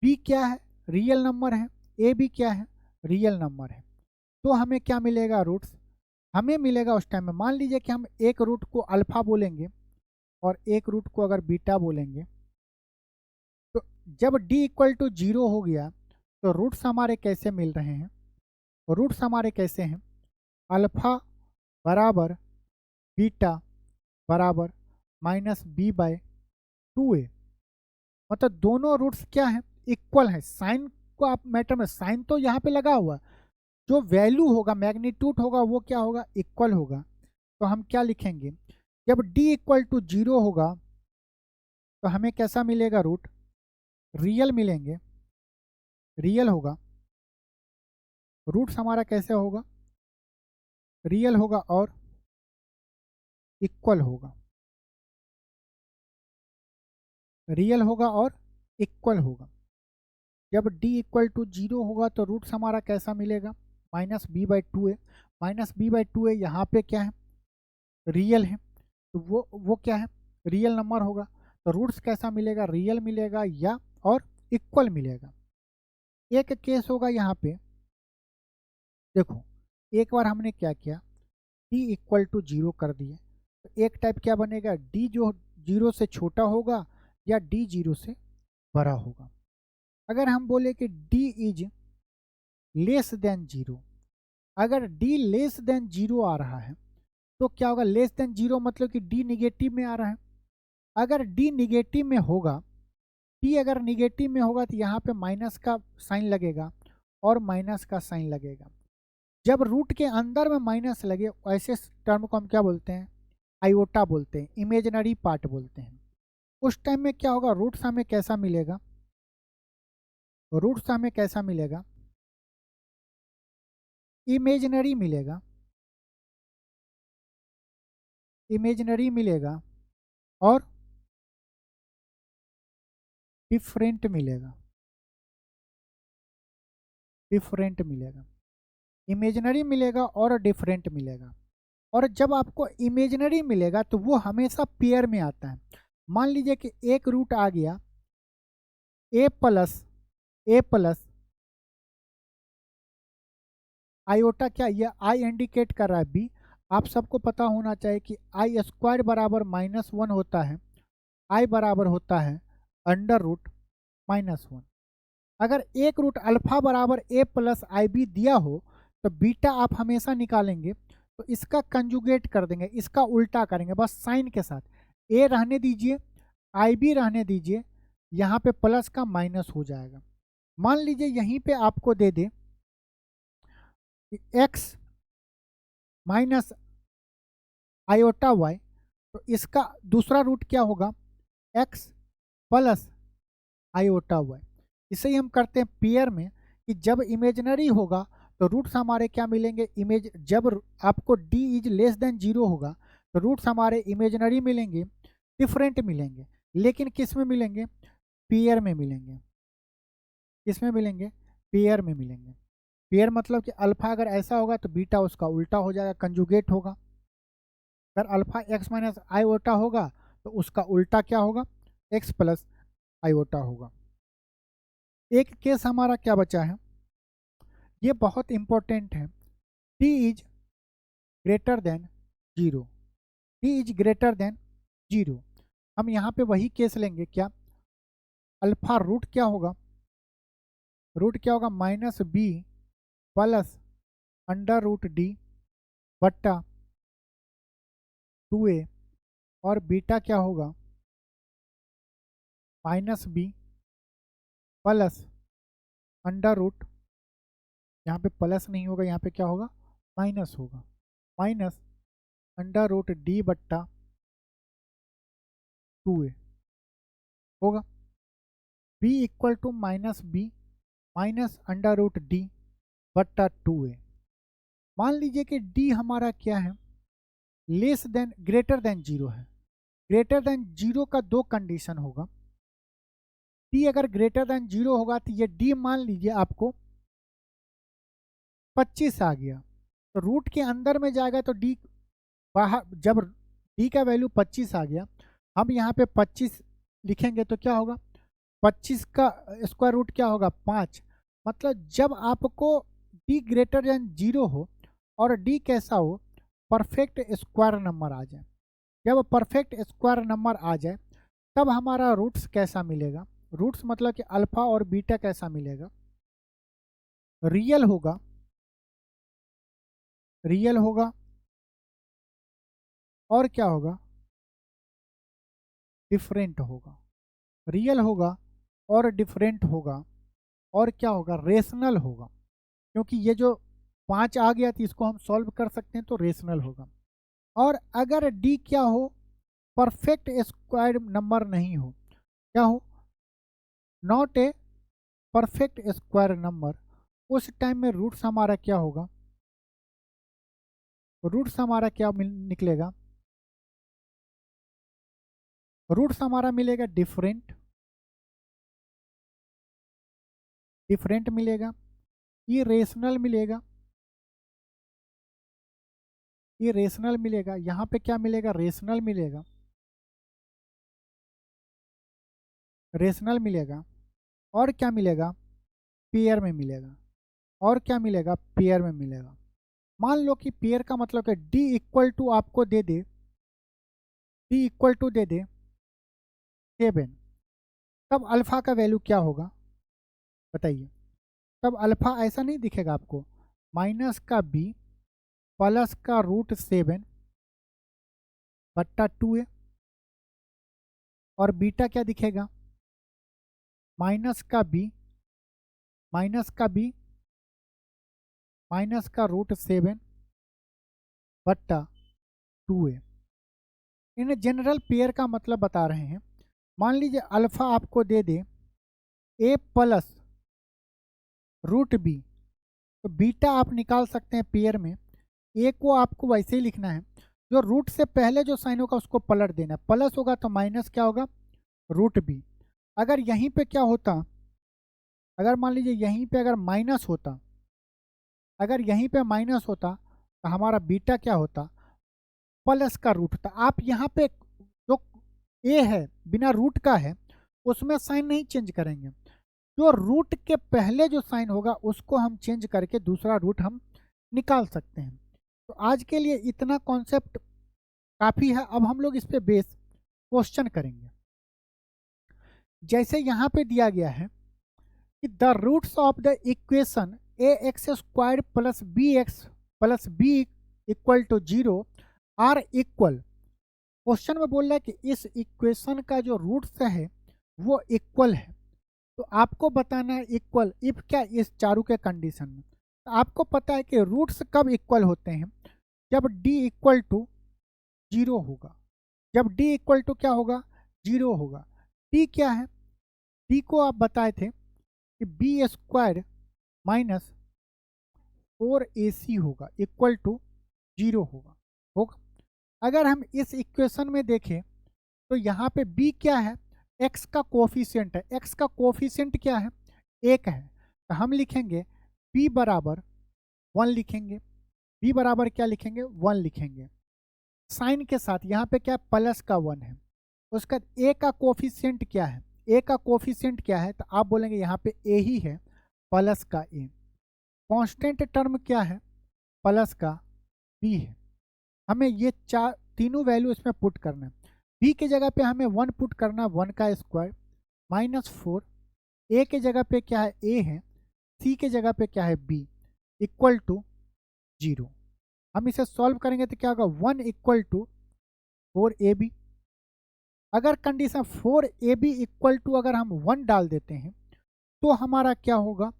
b क्या है, रियल नंबर है, a भी क्या है, रियल नंबर है। तो हमें क्या मिलेगा, रूट्स हमें मिलेगा उस टाइम में। मान लीजिए कि हम एक रूट को अल्फा बोलेंगे और एक रूट को अगर बीटा बोलेंगे, तो जब d इक्वल टू 0 हो गया तो रूट्स हमारे कैसे मिल रहे हैं? रूट्स हमारे कैसे हैं? अल्फा बराबर बीटा बराबर -b/2a, मतलब दोनों रूट्स क्या हैं? इक्वल हैं। साइन को आप मैटर में, साइन तो यहाँ पे लगा हुआ है, जो वैल्यू होगा, मैग्नीट्यूड होगा, वो क्या होगा? इक्वल होगा। तो हम क्या लिखेंगे? जब d इक्वल टू 0 होगा तो हमें कैसा मिलेगा? रूट रियल मिलेंगे, रियल होगा। रूट्स हमारा कैसे होगा? रियल होगा और इक्वल होगा, रियल होगा और इक्वल होगा। जब d इक्वल टू 0 होगा तो रूट्स हमारा कैसा मिलेगा? -b/2a। -b/2a यहाँ पे क्या है? रियल है, तो वो क्या है? रियल नंबर होगा। तो रूट्स कैसा मिलेगा? रियल मिलेगा या और इक्वल मिलेगा। एक केस होगा यहाँ पे, देखो एक बार हमने क्या किया, d इक्वल टू 0 कर दिए, तो एक टाइप क्या बनेगा? d जो 0 से छोटा होगा या d 0 से बड़ा होगा। अगर हम बोले कि d इज लेस देन 0, अगर d लेस देन 0 आ रहा है तो क्या होगा? लेस देन 0 मतलब कि d निगेटिव में आ रहा है। अगर d निगेटिव में होगा, d अगर निगेटिव में होगा तो यहाँ पे माइनस का साइन लगेगा और माइनस का साइन लगेगा। जब रूट के अंदर में माइनस लगे, ऐसे टर्म को हम क्या बोलते हैं? आयोटा बोलते हैं, इमेजिनरी पार्ट बोलते हैं। उस टाइम में क्या होगा? रूट्स हमें कैसा मिलेगा? रूट्स हमें कैसा मिलेगा? इमेजिनरी मिलेगा, इमेजिनरी मिलेगा और डिफरेंट मिलेगा, डिफरेंट मिलेगा। इमेजिनरी मिलेगा और डिफरेंट मिलेगा। और जब आपको इमेजिनरी मिलेगा तो वो हमेशा पेयर में आता है। मान लीजिए कि एक रूट आ गया a प्लस आयोटा, क्या ये आई इंडिकेट कर रहा है b। आप सबको पता होना चाहिए कि i² बराबर -1 होता है, i बराबर होता है √-1। अगर एक रूट अल्फा बराबर a+ib दिया हो तो बीटा आप हमेशा निकालेंगे तो इसका कंजुगेट कर देंगे, इसका उल्टा करेंगे, बस साइन के साथ। a रहने दीजिए, ib रहने दीजिए, यहाँ पे प्लस का माइनस हो जाएगा। मान लीजिए यहीं पे आपको दे दे x माइनस आयोटा y, तो इसका दूसरा रूट क्या होगा? x plus iota y। इसे ही हम करते हैं पेयर में, कि जब इमेजिनरी होगा तो रूट्स हमारे क्या मिलेंगे? जब आपको d इज लेस देन 0 होगा तो रूट्स हमारे इमेजिनरी मिलेंगे, डिफरेंट मिलेंगे। लेकिन किस में मिलेंगे? पेयर में मिलेंगे। किस में मिलेंगे? पेयर में मिलेंगे। पेयर मतलब कि अल्फा अगर ऐसा होगा तो बीटा उसका उल्टा हो जाएगा, कंजुगेट होगा। अगर अल्फा x माइनस आयोटा होगा तो उसका उल्टा क्या होगा? x प्लस आयोटा होगा। एक केस हमारा क्या बचा है, ये बहुत इंपॉर्टेंट है। d is greater than 0, d is greater than 0। हम यहाँ पे वही केस लेंगे, क्या? अल्फा रूट क्या होगा? रूट क्या होगा? -b प्लस √d बट्टा 2a, और बीटा क्या होगा? -b प्लस √, यहाँ पे प्लस नहीं होगा, यहाँ पे क्या होगा? माइनस होगा, माइनस √d बट्टा 2a होगा। b equal to -b minus √d बट्टा 2a। मान लीजिए कि d हमारा क्या है? लेस देन, ग्रेटर देन 0 है। ग्रेटर देन 0 का दो कंडीशन होगा। d अगर ग्रेटर देन 0 होगा तो ये d मान लीजिए आपको 25 आ गया, तो रूट के अंदर में जाएगा तो d बाहर, जब d का वैल्यू 25 आ गया, हम यहाँ पे 25 लिखेंगे तो क्या होगा? 25 का स्क्वायर रूट क्या होगा? 5। मतलब जब आपको d ग्रेटर देन 0 हो और d कैसा हो? परफेक्ट स्क्वायर नंबर आ जाए। जब परफेक्ट स्क्वायर नंबर आ जाए तब हमारा रूट्स कैसा मिलेगा? रूट्स मतलब कि अल्फा और बीटा कैसा मिलेगा, रियल होगा, रियल होगा, और क्या होगा, डिफरेंट होगा, रियल होगा और डिफरेंट होगा, और क्या होगा, रेशनल होगा। क्योंकि ये जो 5 आ गया तो इसको हम सॉल्व कर सकते हैं, तो रेशनल होगा। और अगर डी क्या हो, परफेक्ट स्क्वायर नंबर नहीं हो, क्या हो, not a perfect square number, उस टाइम में रूट्स हमारा क्या होगा, रूट्स हमारा क्या निकलेगा, रूट्स हमारा मिलेगा डिफरेंट, डिफरेंट मिलेगा, इरेशनल मिलेगा, इरेशनल मिलेगा, यहाँ पे क्या मिलेगा, रेशनल मिलेगा, रेशनल मिलेगा, और क्या मिलेगा, पेयर में मिलेगा, और क्या मिलेगा, पेयर में मिलेगा। मान लो कि पेयर का मतलब है डी इक्वल टू आपको दे दे, डी इक्वल टू दे दे 7, तब अल्फा का वैल्यू क्या होगा बताइए। तब अल्फा ऐसा नहीं दिखेगा आपको, माइनस का बी प्लस का रूट 7 बट्टा 2 और बीटा क्या दिखेगा, माइनस का बी, माइनस का बी माइनस का रूट 7 बट्टा 2। इन जनरल पेयर का मतलब बता रहे हैं। मान लीजिए अल्फा आपको दे दे ए प्लस रूट बी, तो बीटा आप निकाल सकते हैं पेयर में। ए को आपको वैसे ही लिखना है, जो रूट से पहले जो साइन होगा उसको पलट देना है, प्लस होगा तो माइनस क्या होगा, रूट बी। अगर यहीं पे क्या होता, अगर मान लीजिए यहीं पे अगर माइनस होता, अगर यहीं पे माइनस होता तो हमारा बीटा क्या होता, प्लस का रूट था। आप यहाँ पे जो ए है बिना रूट का है उसमें साइन नहीं चेंज करेंगे, जो रूट के पहले जो साइन होगा उसको हम चेंज करके दूसरा रूट हम निकाल सकते हैं। तो आज के लिए इतना कॉन्सेप्ट काफ़ी है। अब हम लोग इस पे बेस क्वेश्चन करेंगे। जैसे यहाँ पे दिया गया है कि the roots of the equation A x square plus B equal to 0 are equal. Question में बोल रहा है कि इस इक्वेशन का जो रूट्स है वो इक्वल है। तो आपको बताना है इक्वल इफ क्या, इस चारों के कंडीशन में। तो आपको पता है कि रूट्स कब इक्वल होते हैं, जब d इक्वल टू 0 होगा। जब d इक्वल टू क्या होगा, 0 होगा। d क्या है, d को आप बताए थे कि बी स्क्वायर माइनस 4ac होगा इक्वल टू 0 होगा। अगर हम इस इक्वेशन में देखें तो यहाँ पे b क्या है, x का कोफिशिएंट है। x का कोफिशिएंट क्या है, 1 है। तो हम लिखेंगे b बराबर 1 लिखेंगे, b बराबर क्या लिखेंगे, 1 लिखेंगे। साइन के साथ यहाँ पे क्या प्लस का 1 है। उसका a का कोफिशिएंट क्या है, a का कोफिशिएंट क्या है, तो आप बोलेंगे यहाँ पे a ही है, प्लस का a। कांस्टेंट टर्म क्या है, प्लस का b है। हमें ये तीनों वैल्यू इसमें पुट करना है। b की जगह पे हमें 1 पुट करना, 1 का स्क्वायर -4। a के जगह पे क्या है, a है। c के जगह पे क्या है, b इक्वल टू 0। हम इसे सॉल्व करेंगे तो क्या होगा, 1 इक्वल टू 4ab। अगर कंडीशन 4ab इक्वल टू अगर हम 1 डाल देते हैं तो हमारा क्या होगा,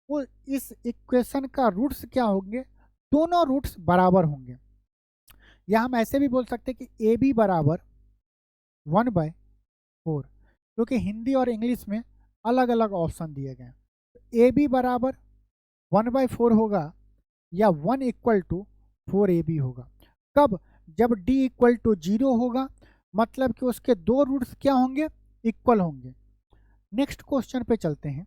वो इस इक्वेशन का रूट्स क्या होंगे, दोनों रूट्स बराबर होंगे। या हम ऐसे भी बोल सकते हैं कि ab बराबर 1/4, क्योंकि हिंदी और इंग्लिश में अलग अलग ऑप्शन दिए गए हैं। ab बराबर 1/4 होगा या 1 इक्वल टू 4ab होगा। कब, जब d इक्वल टू 0 होगा, मतलब कि उसके दो रूट्स क्या होंगे, इक्वल होंगे। नेक्स्ट क्वेश्चन पे चलते हैं।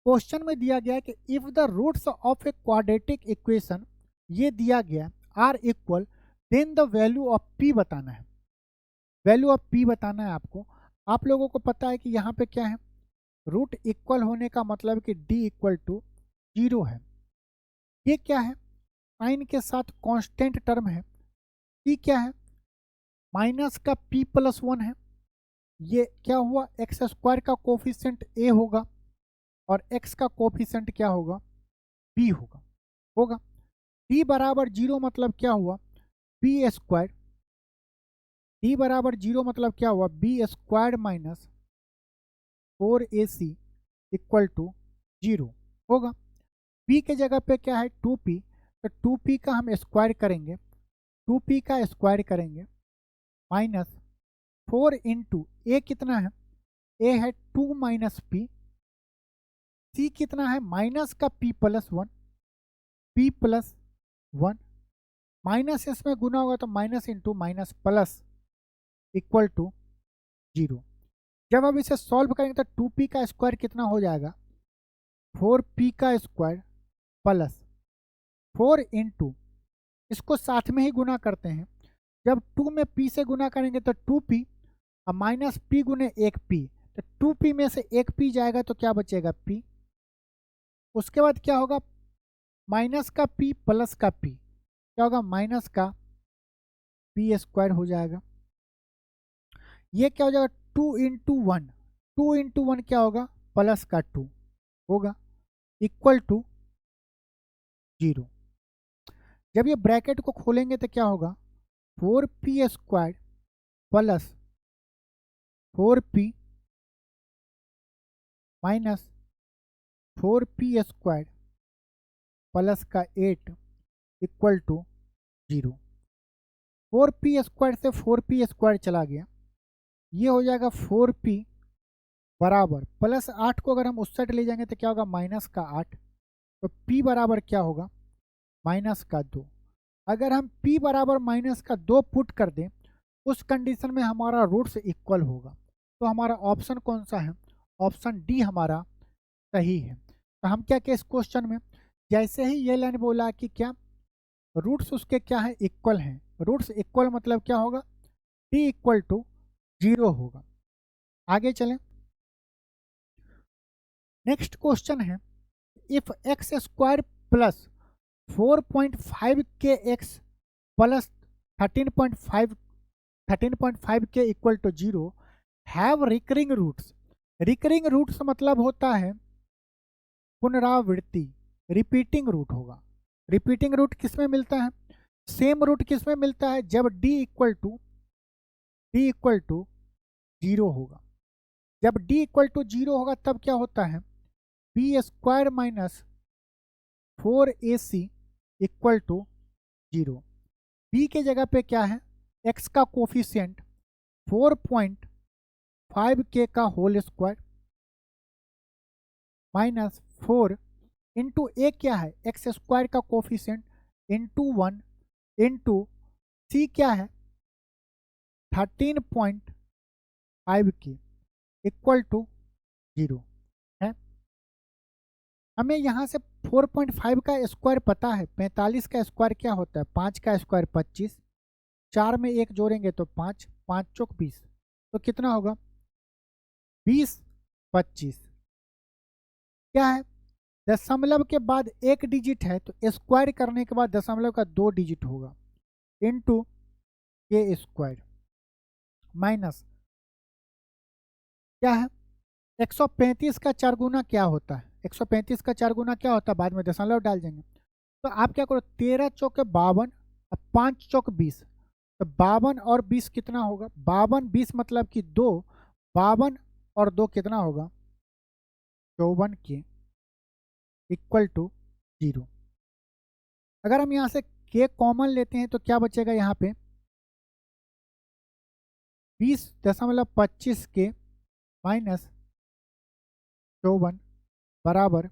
क्वेश्चन में दिया गया है कि if the roots of a quadratic equation, ये दिया गया are equal, then the value of p बताना है। वैल्यू ऑफ p बताना है आपको। आप लोगों को पता है कि यहाँ पे क्या है, रूट इक्वल होने का मतलब कि d इक्वल टू 0 है। ये क्या है, साइन के साथ कांस्टेंट टर्म है। p क्या है, माइनस का p+1 है। ये क्या हुआ, एक्स स्क्वायर का कोफिशिएंट ए होगा और एक्स का कोफिशिएंट क्या होगा, बी होगा। डी बराबर जीरो मतलब क्या हुआ, बी स्क्वायर। डी बराबर जीरो मतलब क्या हुआ, B square minus 4ac equal to zero होगा। पी के जगह पे क्या है 2p, तो 2p का हम स्क्वायर करेंगे, 2p का स्क्वायर करेंगे माइनस 4 इंटू ए कितना है, ए है 2 माइनस पी, सी कितना है माइनस का p plus one, p plus one, minus इसमें गुना होगा तो minus into minus plus equal to zero. जब अब इसे सॉल्व करेंगे तो 2p का स्क्वायर कितना हो जाएगा, 4p का स्क्वायर प्लस 4 इंटू, इसको साथ में ही गुना करते हैं, जब 2 में p से गुना करेंगे तो 2p और माइनस p गुने एक p, तो 2p में से एक p जाएगा तो क्या बचेगा p। उसके बाद क्या होगा, माइनस का p प्लस का p क्या होगा, माइनस का p स्क्वायर हो जाएगा। ये क्या हो जाएगा 2 इंटू वन, 2 इंटू वन क्या होगा, प्लस का 2 होगा इक्वल टू जीरो। जब ये ब्रैकेट को खोलेंगे तो क्या होगा, 4p square plus 4p minus 4p square plus का 8 equal to zero. 4p square से 4p स्क्वायर चला गया, ये हो जाएगा 4p बराबर प्लस 8 को अगर हम उस साइड ले जाएंगे तो क्या होगा, माइनस का 8, तो p बराबर क्या होगा, माइनस का 2। अगर हम p बराबर माइनस का 2 पुट कर दें, उस कंडीशन में हमारा रूट्स इक्वल होगा। तो हमारा ऑप्शन कौन सा है, ऑप्शन डी हमारा सही है। तो हम क्या किया इस क्वेश्चन में, जैसे ही ये लाइन बोला कि क्या रूट्स उसके क्या है, इक्वल हैं, रूट्स इक्वल मतलब क्या होगा, डी इक्वल टू जीरो होगा। आगे चलें, नेक्स्ट क्वेश्चन है, if X square plus 4.5 K X plus 13.5 K equal to zero have recurring roots. Recurring roots मतलब होता है पुनरावृत्ति, रिपीटिंग रूट होगा। रिपीटिंग रूट किस में मिलता है, सेम रूट किस में मिलता है, जब d इक्वल टू जीरो होगा। जब d इक्वल टू जीरो होगा तब क्या होता है, B square minus 4ac equal to zero. B के जगह पे क्या है, x का कोफिशिएंट 4.5 के का होल स्क्वायर माइनस 4 इंटू ए क्या है, एक्स स्क्वायर का कोफिशिएंट इंटू 1 इंटू सी क्या है 13.5 के इक्वल टू जीरो है। हमें यहाँ से 4.5 का स्क्वायर पता है, 45 का स्क्वायर क्या होता है, 5 का स्क्वायर 25, 4 में एक जोड़ेंगे तो 5, 5 चौक 20, तो कितना होगा 20 25। क्या है, दशमलव के बाद एक डिजिट है तो स्क्वायर करने के बाद दशमलव का 2 डिजिट होगा इनटू के स्क्वायर माइनस क्या है 135 का 4 गुना क्या होता है, 135 का 4 गुना क्या होता है, बाद में दशमलव डाल देंगे। तो आप क्या करो, 13 चौके 52 और 5 चौक 20, तो 52 और 20 कितना होगा, 52 20 मतलब कि 2, 52 और 2 कितना होगा 54 के इक्वल टू जीरो। अगर हम यहाँ से के कॉमन लेते हैं तो क्या बचेगा, यहाँ पे 20.25 के माइनस 54 बराबर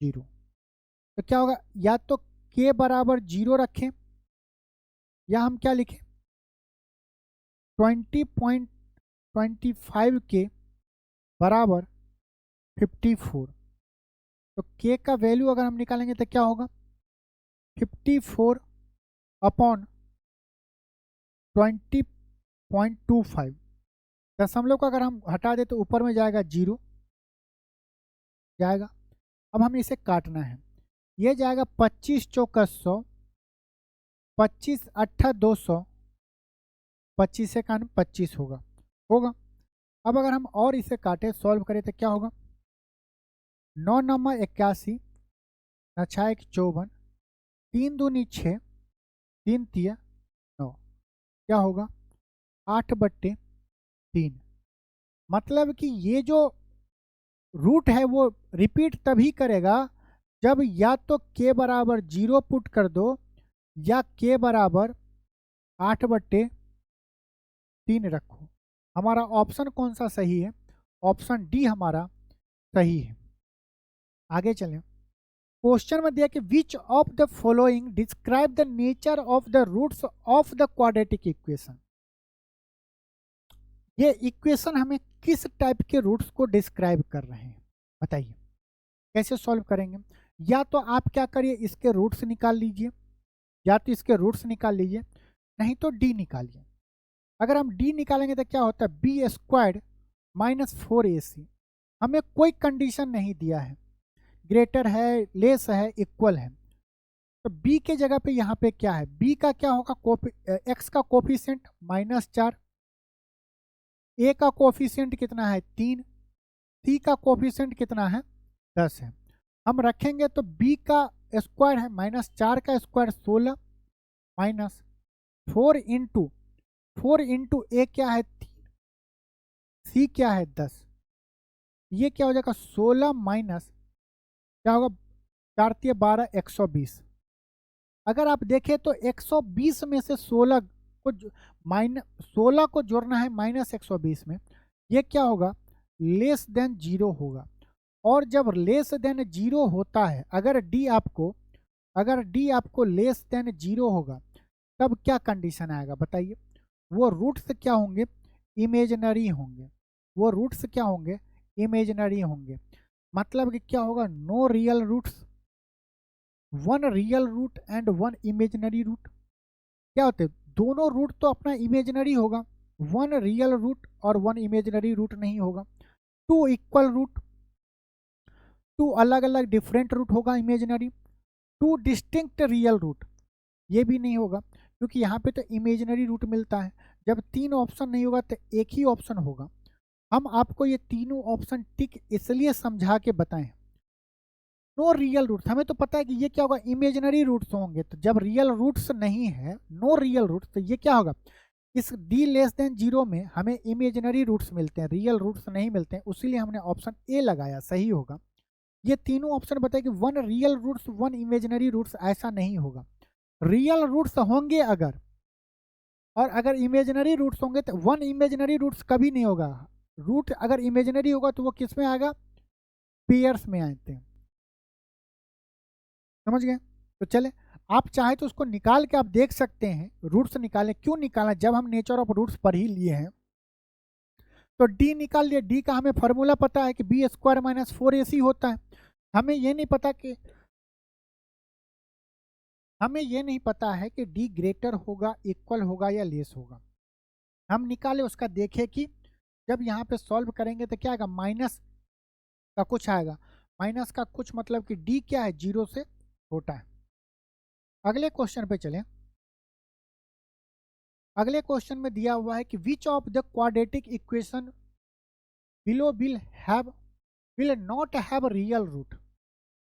जीरो। तो क्या होगा, या तो के बराबर जीरो रखें या हम क्या लिखें 20.25 के बराबर 54। तो के का वैल्यू अगर हम निकालेंगे तो क्या होगा 54 अपॉन 20.25। दशमलव का अगर हम हटा दे तो ऊपर में जाएगा जीरो जाएगा। अब हमें इसे काटना है, ये जाएगा 25 चौका 100, 25 अट्ठा 200, 25 से कान 25 होगा। अब अगर हम और इसे काटे सॉल्व करें तो क्या होगा, 9 नम्मा 81, 9 एक 54, 3 दूनी 6, 3 तिया 9, क्या होगा 8/3। मतलब कि ये जो रूट है वो रिपीट तभी करेगा जब या तो k बराबर 0 पुट कर दो या k बराबर 8/3 रखो। हमारा ऑप्शन कौन सा सही है, ऑप्शन डी हमारा सही है। आगे चलें, क्वेश्चन में दिया कि which of the following describe the nature of the roots of the quadratic equation. ये इक्वेशन हमें किस टाइप के रूट्स को डिस्क्राइब कर रहे हैं बताइए, कैसे सॉल्व करेंगे। या तो आप क्या करिए, इसके रूट्स निकाल लीजिए, या तो इसके रूट्स निकाल लीजिए, नहीं तो डी निकालिए। अगर हम डी निकालेंगे तो क्या होता है, बी स्क्वायर्ड माइनस 4ac। हमें कोई कंडीशन नहीं दिया है, ग्रेटर है, लेस है, इक्वल है। तो बी के जगह पे यहाँ पे क्या है, बी का क्या होगा, एक्स का कोफिशिएंट -4, ए का कोफिशिएंट कितना है 3, सी का कोफिशिएंट कितना है 10 है। हम रखेंगे तो बी का स्क्वायर है -4 का स्क्वायर 16 माइनस 4 इंटू ए क्या है 3, सी क्या है 10, ये क्या हो जाएगा 16 माइनस क्या होगा 4 तिया 12 120। अगर आप देखें तो 120 में से 16 को -16 को जोड़ना है -120 में, ये क्या होगा लेस देन 0 होगा। और जब लेस देन 0 होता है, अगर डी आपको लेस देन 0 होगा तब क्या कंडीशन आएगा बताइए, वो रूट्स क्या होंगे इमेजिनरी होंगे, वो रूट्स क्या होंगे इमेजिनरी होंगे। मतलब कि क्या होगा, no real roots, 1 real root and 1 imaginary root. क्या होते हैं, दोनों रूट तो अपना इमेजिनरी होगा, 1 रियल रूट और 1 इमेजिनरी रूट नहीं होगा। 2 इक्वल रूट, 2 अलग अलग डिफरेंट रूट होगा इमेजिनरी। 2 डिस्टिंक्ट रियल रूट, ये भी नहीं होगा, क्योंकि यहाँ पे तो इमेजिनरी रूट मिलता है। जब 3 ऑप्शन नहीं होगा तो एक ही ऑप्शन होगा। हम आपको ये तीनों ऑप्शन टिक इसलिए समझा के बताएं, नो रियल रूट्स, हमें तो पता है कि ये क्या होगा इमेजिनरी रूट्स होंगे। तो जब रियल रूट्स नहीं है, नो रियल रूट्स, तो ये क्या होगा, इस डी लेस देन 0 में हमें इमेजिनरी रूट्स मिलते हैं, रियल रूट्स नहीं मिलते हैं, उसीलिए हमने ऑप्शन ए लगाया, सही होगा। ये तीनों ऑप्शन बताए कि 1 रियल रूट्स 1 इमेजिनरी रूट्स, ऐसा नहीं होगा। रियल रूट्स होंगे अगर, और अगर इमेजिनरी रूट्स होंगे तो 1 इमेजिनरी रूट्स कभी नहीं होगा। रूट अगर इमेजिनरी होगा तो वो किस में आएगा, पेयर्स में आते हैं, समझ गए। तो चले, आप चाहे तो उसको निकाल के आप देख सकते हैं, रूट्स निकालें। क्यों निकालें, जब हम नेचर ऑफ रूट्स पढ़ ही लिए हैं तो डी निकाल लिए। डी का हमें फॉर्मूला पता है कि बी स्क्वायर माइनस 4ac होता है। हमें ये नहीं पता कि डी ग्रेटर होगा, इक्वल होगा या लेस होगा। हम निकाले उसका, देखे कि जब यहाँ पे सॉल्व करेंगे तो क्या आएगा, माइनस का कुछ आएगा, माइनस का कुछ मतलब कि डी क्या है 0 से छोटा है। अगले क्वेश्चन पे चलें। अगले क्वेश्चन में दिया हुआ है कि which of the quadratic equation below will not have real root.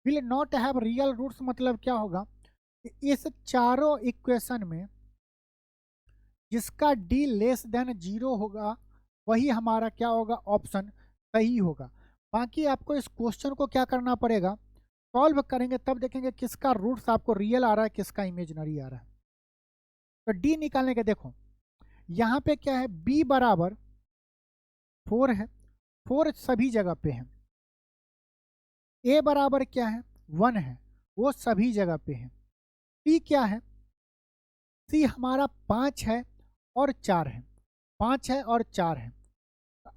Will not have real roots मतलब क्या होगा कि इस चारों इक्वेशन में जिसका डी लेस देन 0 होगा वही हमारा क्या होगा, ऑप्शन सही होगा। बाकी आपको इस क्वेश्चन को क्या करना पड़ेगा, सॉल्व करेंगे तब देखेंगे किसका रूट्स आपको रियल आ रहा है, किसका इमेजिनरी आ रहा है। तो डी निकालने के देखो, यहाँ पे क्या है, b बराबर 4 है, 4 सभी जगह पे है। a बराबर क्या है 1 है, वो सभी जगह पे है। c क्या है, c हमारा 5 है और 4 है, 5 है और 4 है।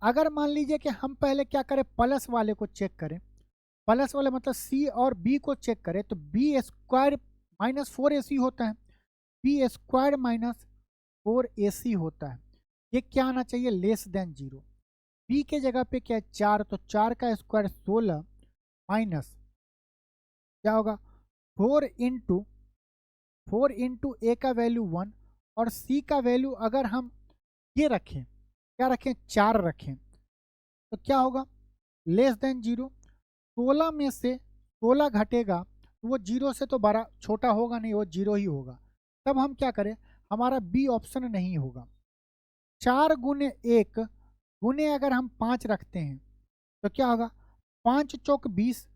अगर मान लीजिए कि हम पहले क्या करें, प्लस वाले को चेक करें, प्लस वाले मतलब c और b को चेक करें, तो b स्क्वायर माइनस 4ac होता है, b स्क्वायर माइनस 4ac होता है। ये क्या आना चाहिए, लेस देन 0। b के जगह पे क्या है 4, तो 4 का स्क्वायर 16 माइनस क्या होगा 4 इंटू ए का वैल्यू 1 और c का वैल्यू अगर हम ये रखें, क्या रखें 4 रखें, तो क्या होगा, लेस देन जीरो। 16 में से 16 घटेगा तो वो जीरो से तो बड़ा छोटा होगा नहीं, वो जीरो ही होगा। तब हम क्या करें, हमारा बी ऑप्शन नहीं होगा। 4 गुने 1 गुने अगर हम 5 रखते हैं तो क्या होगा, 5 चौक 20।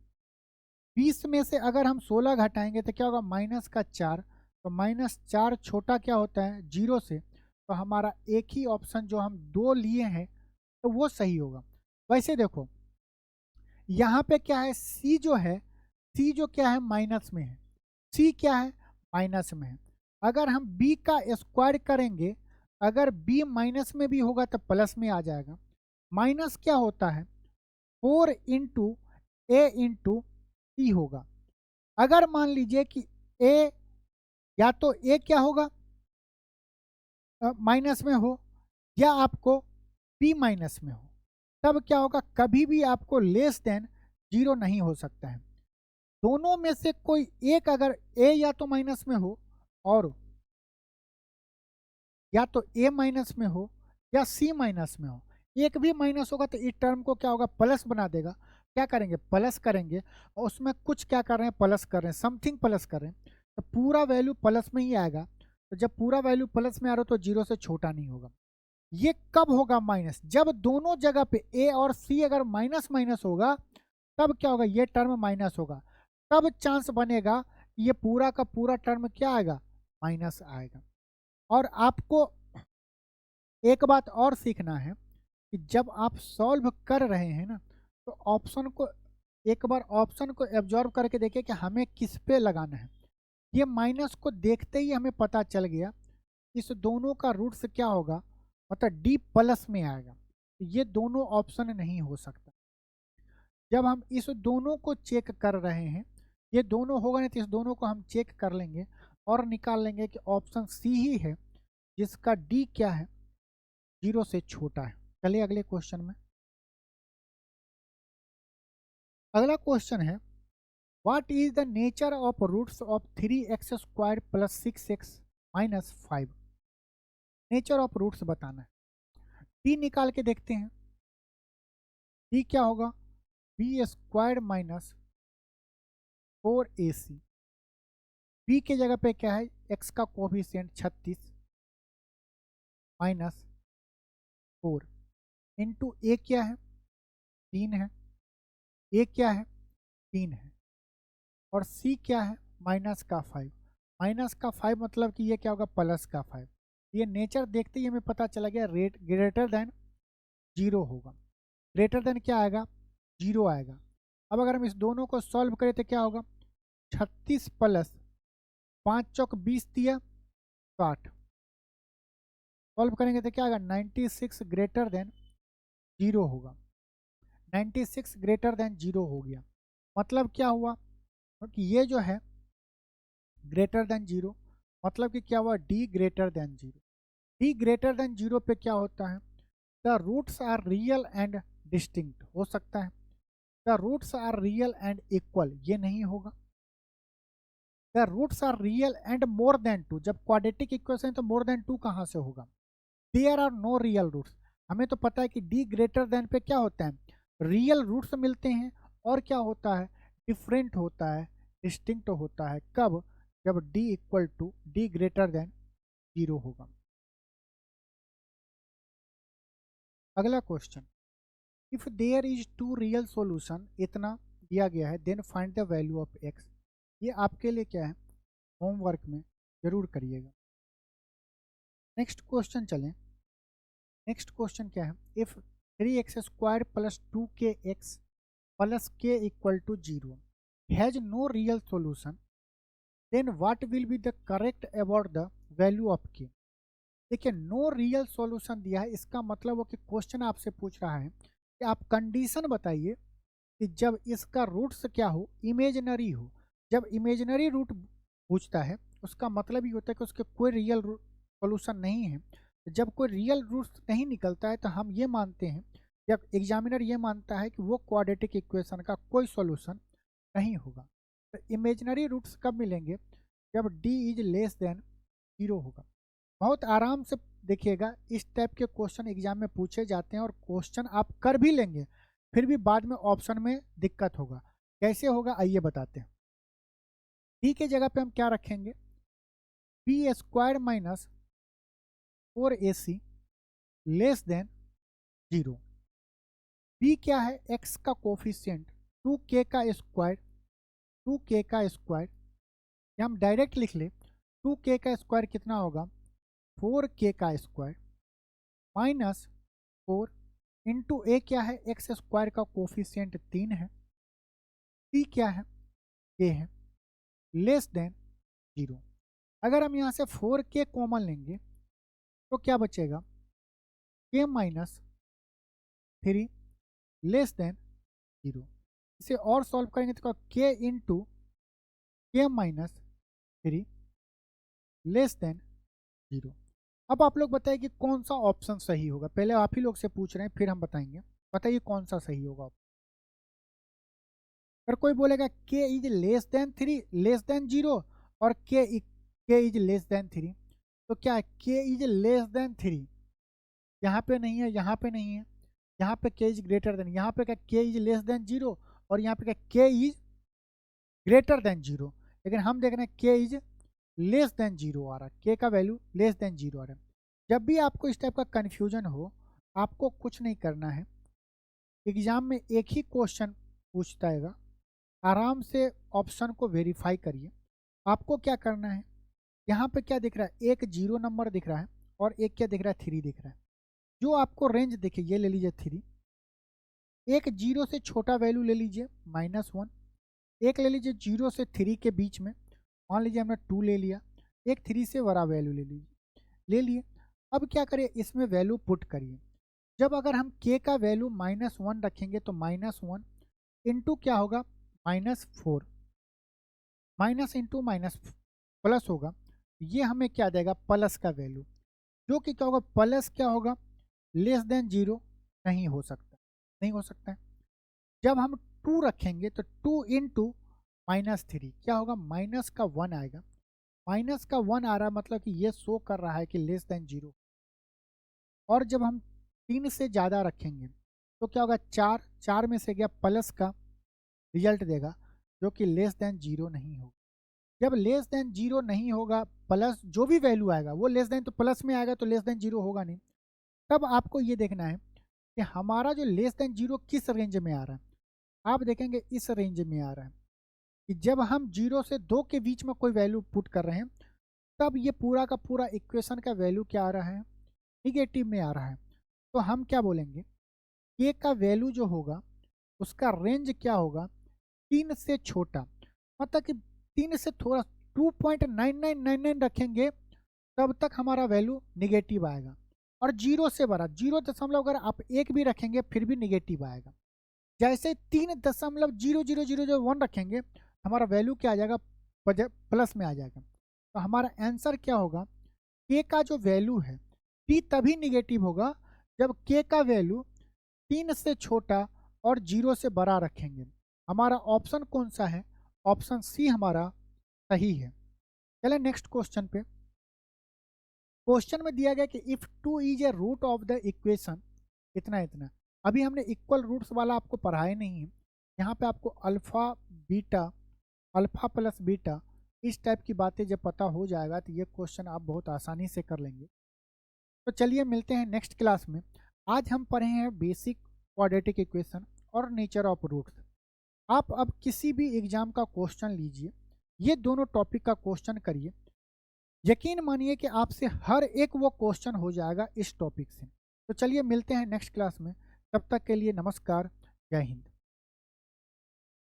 20 में से अगर हम 16 घटाएंगे तो क्या होगा, -4। तो -4 छोटा क्या होता है, जीरो से। तो हमारा एक ही ऑप्शन जो हम 2 लिए हैं तो वो सही होगा। वैसे देखो यहाँ पे क्या है, सी जो है, सी जो क्या है, माइनस में है। सी क्या है, माइनस में है। अगर हम बी का स्क्वायर करेंगे, अगर बी माइनस में भी होगा तो प्लस में आ जाएगा। माइनस क्या होता है, 4 इंटू ए इंटू सी होगा। अगर मान लीजिए कि ए, या तो ए क्या होगा, माइनस में हो, या आपको बी माइनस में हो, तब क्या होगा, कभी भी आपको लेस देन जीरो नहीं हो सकता है। दोनों में से कोई एक, अगर ए या तो माइनस में हो, और या तो ए माइनस में हो या सी माइनस में हो, एक भी माइनस होगा तो इस टर्म को क्या होगा, प्लस बना देगा। क्या करेंगे, प्लस करेंगे, और उसमें कुछ क्या कर रहे हैं, प्लस कर रहे हैं, समथिंग प्लस कर रहे हैं, तो पूरा वैल्यू प्लस में ही आएगा। तो जब पूरा वैल्यू प्लस में आ रहा हो तो जीरो से छोटा नहीं होगा। ये कब होगा माइनस, जब दोनों जगह पे ए और सी अगर माइनस माइनस होगा, तब क्या होगा, ये टर्म माइनस होगा। तब चांस बनेगा ये पूरा का पूरा टर्म क्या आएगा, माइनस आएगा। और आपको एक बात और सीखना है कि जब आप सॉल्व कर रहे हैं ना, तो ऑप्शन को एक बार ऑप्शन को एब्जॉर्व करके देखिए कि हमें किस पे लगाना है। ये माइनस को देखते ही हमें पता चल गया इस दोनों का रूट्स क्या होगा, मतलब डी प्लस में आएगा। ये दोनों ऑप्शन नहीं हो सकता। जब हम इस दोनों को चेक कर रहे हैं, ये दोनों होगा नहीं तो इस दोनों को हम चेक कर लेंगे और निकाल लेंगे कि ऑप्शन सी ही है जिसका डी क्या है, जीरो से छोटा है। चलिए अगले क्वेश्चन में। अगला क्वेश्चन है, what is the nature of roots of 3x² + 6x - 5। Nature of roots बताना है। डी निकाल के देखते हैं। डी क्या होगा, b² - 4ac। बी के जगह पे क्या है, x का कोफिशिएंट 36 -4 इंटू ए क्या है, 3 है, ए क्या है, 3 है, और सी क्या है, -5। -5 मतलब कि ये क्या होगा, +5। ये नेचर देखते ही हमें पता चला गया रेट ग्रेटर देन जीरो होगा। ग्रेटर देन क्या आएगा, जीरो आएगा। अब अगर हम इस दोनों को सॉल्व करें तो क्या होगा, 36 प्लस 5 चौक 20 दिया 60। सॉल्व करेंगे तो क्या आएगा, 96 ग्रेटर देन जीरो होगा। 96 ग्रेटर देन जीरो हो गया। मतलब क्या हुआ, क्योंकि ये जो है ग्रेटर देन जीरो, मतलब कि क्या हुआ, D greater than zero. D greater than zero पे क्या होता है, the roots are real and distinct हो सकता है। The roots are real and equal, ये नहीं होगा। The roots are real and more than 2, जब क्वाड्रेटिक इक्वेशन तो मोर देन 2 कहाँ से होगा। There are no real roots, हमें तो पता है कि डी ग्रेटर देन पे क्या होता है, रियल रूट्स मिलते हैं, और क्या होता है, डिफरेंट होता है, डिस्टिंक्ट होता है। कब, जब D equal to D greater than zero होगा। अगला question, if there is two real solution, इतना दिया गया है, then find the value of X. ये आपके लिए क्या है, होमवर्क में जरूर करिएगा। नेक्स्ट क्वेश्चन चलें। नेक्स्ट क्वेश्चन क्या है, if 3x² + 2kx + k = 0 has no real solution, then what will be the correct about the value of k। देखिए नो रियल सॉल्यूशन दिया है, इसका मतलब वो कि क्वेश्चन आपसे पूछ रहा है कि आप कंडीशन बताइए कि जब इसका रूट्स क्या हो, इमेजिनरी हो। जब इमेजिनरी रूट पूछता है उसका मतलब ये होता है कि उसके कोई रियल सॉल्यूशन नहीं है। जब कोई रियल रूट्स नहीं निकलता है तो हम ये मानते हैं, जब एग्जामिनर ये मानता है कि वो क्वाड्रेटिक इक्वेशन का कोई सॉल्यूशन नहीं होगा। तो इमेजिनरी रूट्स कब मिलेंगे, जब D is less than zero होगा। बहुत आराम से देखिएगा इस टाइप के क्वेश्चन एग्जाम में पूछे जाते हैं और क्वेश्चन आप कर भी लेंगे, फिर भी बाद में ऑप्शन में दिक्कत होगा। कैसे होगा आइए बताते हैं। डी के जगह पे हम क्या रखेंगे, B square minus 4ac less than 0। B क्या है, एक्स का कोफिशियंट 2k का स्क्वायर, 2k का स्क्वायर, या हम डायरेक्ट लिख ले 2k का स्क्वायर कितना होगा 4k का स्क्वायर माइनस 4 इंटू ए क्या है, एक्स स्क्वायर का कोफिशियंट 3 है, सी क्या है ए है, लेस देन 0। अगर हम यहाँ से 4k कॉमन लेंगे तो क्या बचेगा, k माइनस 3 लेस देन 0। इसे और सॉल्व करेंगे तो k इंटू के माइनस 3 लेस देन 0। अब आप लोग बताइए कि कौन सा ऑप्शन सही होगा। पहले आप ही लोग से पूछ रहे हैं फिर हम बताएंगे, बताइए कौन सा सही होगा। अगर कोई बोलेगा k is less than 3 less than 0 और k इज लेस देन 3, तो क्या है k इज लेस देन 3, यहाँ पे नहीं है, यहाँ पे नहीं है, यहाँ पे k इज ग्रेटर देन, यहाँ पे क्या k इज लेस देन 0 और यहाँ पे क्या k इज ग्रेटर देन 0। लेकिन हम देख रहे हैं k इज लेस देन 0 आ रहा है, k का वैल्यू लेस देन 0 आ रहा है। जब भी आपको इस टाइप का कन्फ्यूजन हो, आपको कुछ नहीं करना है, एग्जाम में एक ही क्वेश्चन पूछता है, आराम से ऑप्शन को वेरीफाई करिए। आपको क्या करना है, यहाँ पे क्या दिख रहा है, एक 0 नंबर दिख रहा है और एक क्या दिख रहा है 3 दिख रहा है। जो आपको रेंज दिखे ये ले लीजिए 3, एक 0 से छोटा वैल्यू ले लीजिए -1, एक ले लीजिए 0 से 3 के बीच में, मान लीजिए हमने 2 ले लिया, एक 3 से बड़ा वैल्यू ले लीजिए, ले लिए। अब क्या करिए, इसमें वैल्यू पुट करिए। जब अगर हम k का वैल्यू -1 रखेंगे तो -1 इंटू क्या होगा -4, माइनस इंटू माइनस प्लस होगा, ये हमें क्या देगा प्लस का वैल्यू, जो कि क्या होगा प्लस क्या होगा लेस देन 0 नहीं हो सकता, नहीं हो सकता है। जब हम 2 रखेंगे तो 2 इंटू -3 क्या होगा, माइनस का 1 आएगा, माइनस का 1 आ रहा है मतलब कि ये शो कर रहा है कि लेस देन 0। और जब हम 3 से ज़्यादा रखेंगे तो क्या होगा 4 में से गया प्लस का रिजल्ट देगा, जो कि लेस देन 0 नहीं होगा। जब लेस देन 0 नहीं होगा, प्लस जो भी वैल्यू आएगा वो लेस देन तो प्लस में आएगा, तो लेस देन 0 होगा नहीं। तब आपको ये देखना है कि हमारा जो लेस देन 0 किस रेंज में आ रहा है। आप देखेंगे इस रेंज में आ रहा है कि जब हम 0 से 2 के बीच में कोई वैल्यू पुट कर रहे हैं, तब ये पूरा का पूरा इक्वेशन का वैल्यू क्या आ रहा है, निगेटिव में आ रहा है। तो हम क्या बोलेंगे, k का वैल्यू जो होगा उसका रेंज क्या होगा 3 से छोटा, मतलब कि 3 से थोड़ा 2.9999 रखेंगे तब तक हमारा वैल्यू निगेटिव आएगा, और 0 से बड़ा 0 अगर आप 1 भी रखेंगे फिर भी निगेटिव आएगा। जैसे 3.000001 रखेंगे हमारा वैल्यू क्या आ जाएगा, प्लस में आ जाएगा। तो हमारा आंसर क्या होगा, k का जो वैल्यू है p तभी निगेटिव होगा जब k का वैल्यू 3 से छोटा और 0 से बड़ा रखेंगे। हमारा ऑप्शन कौन सा है, ऑप्शन सी हमारा सही है। चले नेक्स्ट क्वेश्चन पे। क्वेश्चन में दिया गया कि if 2 is a root of the equation इतना इतना। अभी हमने इक्वल रूट्स वाला आपको पढ़ाया नहीं है, यहाँ पे आपको alpha beta, alpha plus beta इस टाइप की बातें जब पता हो जाएगा तो ये क्वेश्चन आप बहुत आसानी से कर लेंगे। तो चलिए मिलते हैं नेक्स्ट क्लास में। आज हम पढ़े हैं बेसिक क्वाड्रेटिक इक्वेशन और नेचर ऑफ रूट्स। आप अब किसी भी एग्जाम का क्वेश्चन लीजिए, ये दोनों टॉपिक का क्वेश्चन करिए, यकीन मानिए कि आपसे हर एक वो क्वेश्चन हो जाएगा इस टॉपिक से। तो चलिए मिलते हैं नेक्स्ट क्लास में, तब तक के लिए नमस्कार, जय हिंद।